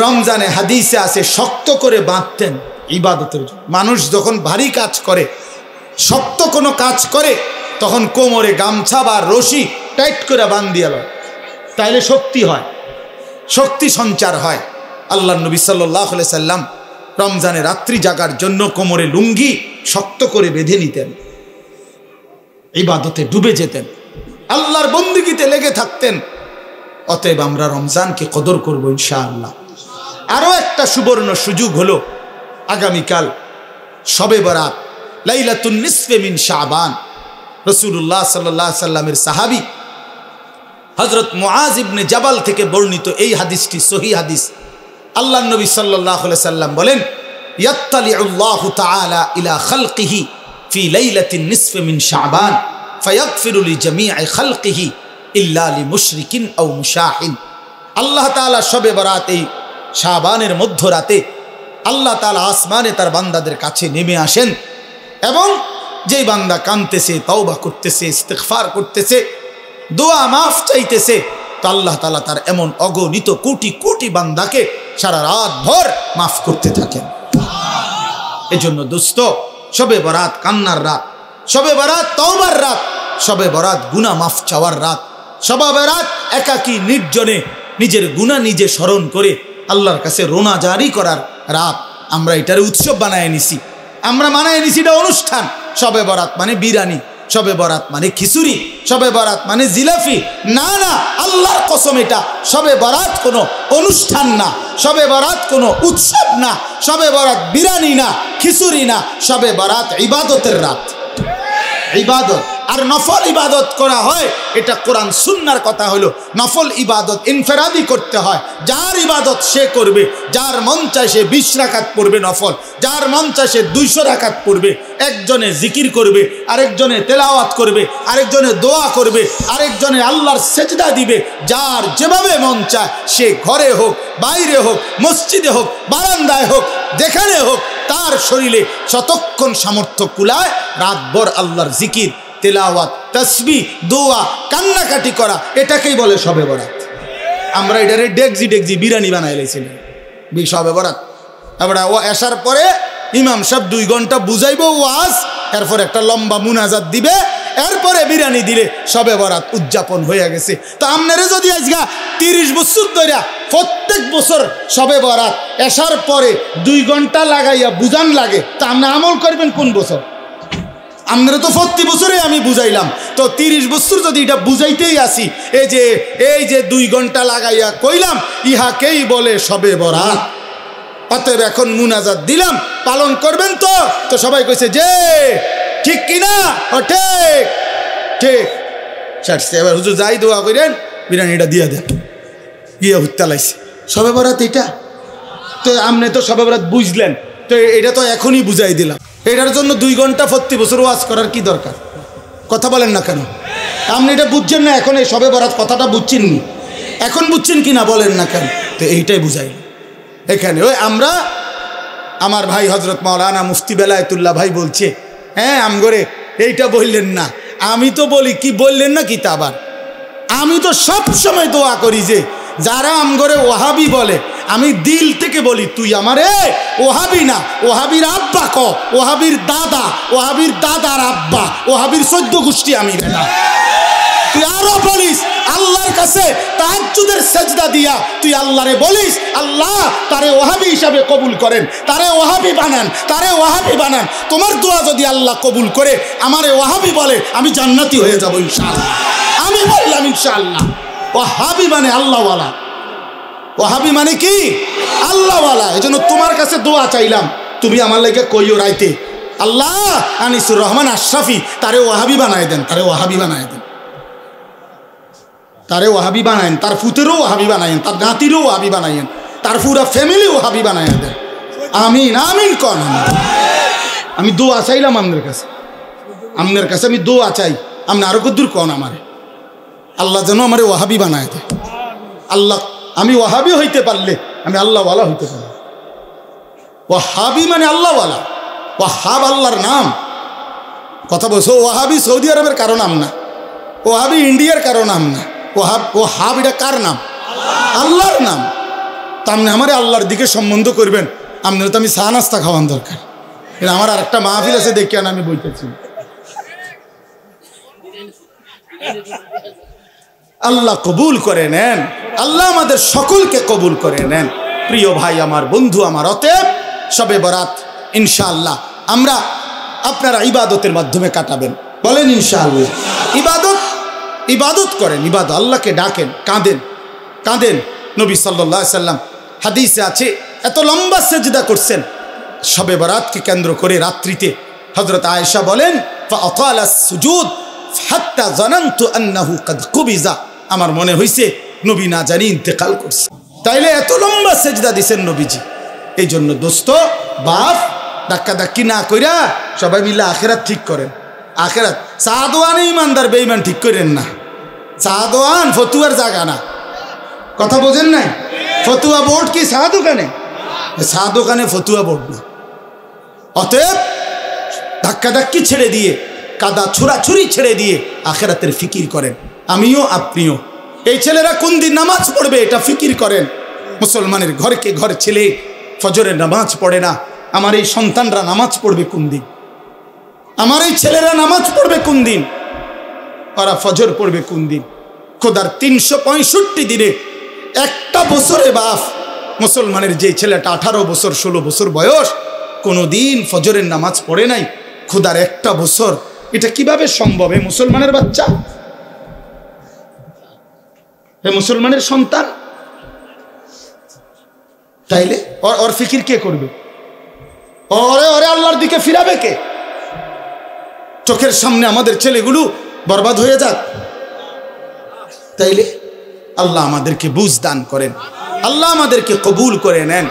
রমজানে হাদিসে আছে শক্ত করে বাঁধতেন ইবাদতের জন্য। মানুষ যখন ভারী কাজ করে, শক্ত কোনো কাজ করে, তখন কোমরে গামছা বা রশি টাইট করে বান্ধিয়া লয়, তাইলে শক্তি হয়, শক্তি সঞ্চার হয়। আল্লাহ নবী সাল্লাল্লাহু আলাইহি সাল্লাম রমজানে রাত্রি জাগার জন্য কোমরে লুঙ্গি শক্ত করে বেঁধে নিতেন, ইবাদতে ডুবে যেতেন, আল্লাহর বন্দেগীতে লেগে থাকতেন। অতএব আমরা রমজানকে কদর করব ইনশাআল্লাহ। আরো একটা সুবর্ণ সুযোগ হলো আগামীকাল শবে বরাত, লাইলাতুন নিসফে মিন শাবান। রাসূলুল্লাহ সাল্লাল্লাহু আলাইহি সাল্লামের সাহাবী হযরত মুআজ ইবনে জাবাল থেকে বর্ণিত এই হাদিসটি সহিহ হাদিস। আল্লাহর নবী সাল্লাল্লাহু আলাইহি সাল্লাম বলেন, ইয়াত্তালিউল্লাহু তাআলা ইলা খালকিহি ফি লাইলাতিন নিসফে মিন শাবান ফায়াগফিরু লিজামিই খালকিহি ইল্লা লিমুশরিকিন আও মুশাহিন। আল্লাহ তাআলা শবে বরাত এই শাবানের মধ্যরাতে আল্লাহ তাআলা আসমানে তার বান্দাদের কাছে নেমে আসেন এবং যেই বান্দা কাঁদতেছে, তওবা করতেছে, ইস্তিগফার করতেছে, দোয়া মাফ চাইতেছে, তো আল্লাহ তাআলা তার এমন অগণিত কোটি কোটি বান্দাকে সারা রাত ভর মাফ করতে থাকেন। এজন্য দোস্ত, শবে বরাত কান্নার রাত, শবে বরাত তওবার রাত, শবে বরাত গুনাহ মাফ চাওয়ার রাত, শবে বরাত একাকী নির্জনে নিজের গুনাহ নিজে স্মরণ করে আল্লাহর কাছে রোনা জারি করার রাত। আমরা এটার উৎসব বানায় নিছি, আমরা বানায় নিছি এটা অনুষ্ঠান। শবে বরাত মানে বিরিয়ানি, শবে বরাত মানে খিচুড়ি, শবে বরাত মানে জিলাপি। না না, আল্লাহর কসম, এটা শবে বরাত কোনো অনুষ্ঠান না, শবে বরাত কোনো উৎসব না, শবে বরাত বিরিয়ানি না, খিচুড়ি না, শবে বরাত ইবাদতের রাত। ইবাদত আর নফল ইবাদত করা হয়, এটা কোরআন সুন্নাহর কথা হলো। নফল ইবাদত ইনফেরাদি করতে হয়, যার ইবাদত সে করবে, যার মন চায় সে 20 রাকাত পড়বে নফল, যার মন চায় সে 200 রাকাত পড়বে। একজনে জিকির করবে, আরেকজনে তেলাওয়াত করবে, আরেকজনে দোয়া করবে, আরেকজনে আল্লাহর সেজদা দিবে। যার যেভাবে মন চায় সে ঘরে হোক, বাইরে হোক, মসজিদে হোক, বারান্দায় হোক, যেখানে হোক, তার শরীরে যতক্ষণ সামর্থ্য কুলায় রাতভর আল্লাহর জিকির, তেলাওয়াত, তাসবিহ, দোয়া, কান্নাকাটি করা, এটাকেই বলে শবে বরাত। আমরা এটারে ডেকজি ডেকজি বিরিয়ানি বানাই লাইছিলাম শবে বরাত। এবার ও আসার পরে ইমাম সাহেব 2 ঘন্টা বুঝাইব ওয়াজ, এরপর একটা লম্বা মুনাজাত দিবে, এরপরে বিরিয়ানি দিলে শবে বরাত উদযাপন হয়ে গেছে। তো আপনারা যদি আজকে 30 বছর ধরে প্রত্যেক বছর শবে বরাত আসার পরে 2 ঘন্টা লাগাইয়া বুঝান লাগে, তা আপনি আমল করবেন কোন বছর? আপনারা তো প্রতি বছরে আমি বুঝাইলাম, তো 30 বছর যদি এটা বুঝাইতেই আসি, এই যে 2 ঘন্টা লাগাইয়া কইলাম, ইহাকেই বলে শবে বরাত। অতএব এখন মুনাজাত দিলাম, পালন করবেন তো? তো সবাই কইছে যে ঠিক কিনা, ও ঠিক ঠিক। এবার হুজুর যাই দোয়া করেন, বিরিয়ানিটা দিয়ে দেন, গিয়ে হুত্তা লাইছে শবে বরাত এটা। তো আপনি তো শবে বরাত বুঝলেন, তো এটা তো এখনই বুঝাই দিলাম। এটার জন্য 2 ঘন্টা প্রতি বছর ওয়াজ করার কি দরকার? কথা বলেন না কেন? আপনি এটা বুঝছেন না, এখন এই শবে বরাত কথাটা বুঝছেন নি, এখন বুঝছেন কি না বলেন না কেন? তো এইটাই বুঝাই এখানে। ওই আমরা, আমার ভাই হজরত মাওলানা মুফতি বেলায়েতুল্লাহ ভাই বলছে, হ্যাঁ আমগরে এইটা বললেন না। আমি তো বলি কি বললেন না কি, তা আবার আমি তো সব সময় দোয়া করি যে যারা আমগরে ওয়াহাবি বলে, আমি দিল থেকে বলি, তুই আমারে ওয়াহাবি না, ওয়াহাবির আব্বা ক, ওয়াহাবির দাদা, ওয়াহাবির দাদার আব্বা, ওয়াহাবির 14 গোষ্ঠী আমি বেটা। তুই আরো বলিস আল্লাহর কাছে তাহাজ্জুদের সেজদা দিয়া তুই আল্লাহরে বলিস, আল্লাহ তারে ওয়াহাবি হিসাবে কবুল করেন, তারে ওয়াহাবি বানান, তারে ওয়াহাবি বানান। তোমার দোয়া যদি আল্লাহ কবুল করে আমারে ওয়াহাবি বলে, আমি জান্নাতি হয়ে যাব ইনশাআল্লাহ। আমি বললাম ইনশাআল্লাহ। ওয়াহাবি মানে আল্লাহওয়ালা, ওয়াহাবি মানে কি? আল্লাহওয়ালা। এজন্য তোমার কাছে দোয়া চাইলাম, তুমি আমার লাগে কইও রাইতে, আল্লাহ আনিসুর রহমান আশরাফি তারে ওয়াহাবি বানায় দেন, তারে ওয়াহাবি বানায় দেন, তারে ওয়াহাবি বানায়েন, তার ফুতেরও ওয়াহাবি বানায়েন, তার নাতিরও ওয়াহাবি বানায়েন, তার পুরা ফ্যামিলি ওয়াহাবি বানায় দেন। আমিন আমিন কন। আমি দোয়া চাইলাম আপনার কাছে, আপনার কাছে আমি দোয়া চাই, আপনি আরো কদ্দুর কন আমারে, আল্লাহ যেন আমারে ওয়াহাবি বানায় দেয়। আল্লাহ, আমি ওয়াহাবি হইতে পারলে আমি আল্লাহওয়ালা হইতে পারি। ওয়াহাবি মানে আল্লাহওয়ালা, ওয়াহাব আল্লাহর নাম। কথা বলছো, ওয়াহাবি সৌদি আরবের কারো নাম না, ওয়াহাবি ইন্ডিয়ার কারো নাম না, ওয়াহাব এটা কার নাম? আল্লাহর নাম। তা আপনি আমারে আল্লাহর দিকে সম্বন্ধ করবেন, আপনার তো আমি চা নাস্তা খাওয়ান দরকার। আমার আর একটা মাহফিল আছে, দেখি আমি বইতেছি। আল্লাহ কবুল করে নেন, আল্লাহ আমাদের সকলকে কবুল করে নেন। প্রিয় ভাই আমার, বন্ধু আমার, অতএব শবে বরাত ইনশাআল্লাহ আমরা আপনারা ইবাদতের মাধ্যমে কাটাবেন। বলেন ইনশাআল্লাহ। ইবাদত করেন, ইবাদত, আল্লাহকে ডাকেন, কাঁদেন। নবী সাল্লাল্লাহু আলাইহি সাল্লাম হাদিসে আছে এত লম্বা সেজদা করছেন শবে বরাতকে কেন্দ্র করে রাত্রিতে। হযরত আয়েশা বলেন ফাআতালা সুজুদ হাত্তা জানানতু আন্নাহু কাদ কুবিজা, আমার মনে হইছে নবী না জানি ইন্তেকাল করছে। তাইলে এত লম্বা সেজদা দিছেন নবীজি। এই জন্য দোস্ত বাপ ধাক্কাধাক্কি না কইরা সবাই মিলে আখেরাত ঠিক করেন। আখেরাত সাদওয়ানে ইমানদার বেঈমান ঠিক করেন না। সাদওয়ান ফতুয়ার জায়গা না, কথা বোঝেন নাই? ফতুয়া বোর্ড কি চা দোকানে? চা দোকানে ফতুয়া বোর্ড না। অতএব ধাক্কাধাক্কি ছেড়ে দিয়ে, কাদা ছুড়াছুরি ছেড়ে দিয়ে আখেরাতের ফিকির করেন। আমিও আপনিও। এই ছেলেরা কোন দিন নামাজ পড়বে এটা ফিকির করেন। মুসলমানের ঘরকে ঘর ছেলে ফজরের নামাজ পড়ে না। আমার এই সন্তানরা নামাজ পড়বে কোন দিন? আমার এই ছেলেরা নামাজ পড়বে কোন দিন? ওরা ফজর পড়বে কোন দিন? খোদার 365 দিনে একটা বছরে বাপ মুসলমানের যে ছেলেটা 18 বছর 16 বছর বয়স কোনো দিন ফজরের নামাজ পড়ে নাই, খোদার একটা বছর, এটা কিভাবে সম্ভব? এ মুসলমানের বাচ্চা, এ মুসলমানের সন্তান, তাইলে ওর ফিকির কে করবে? ওরে আল্লাহর দিকে ফিরাবে কে? চোখের সামনে আমাদের ছেলেগুলো বরবাদ হয়ে যাক। তাইলে আল্লাহ আমাদেরকে বুঝ দান করেন, আল্লাহ আমাদেরকে কবুল করে নেন।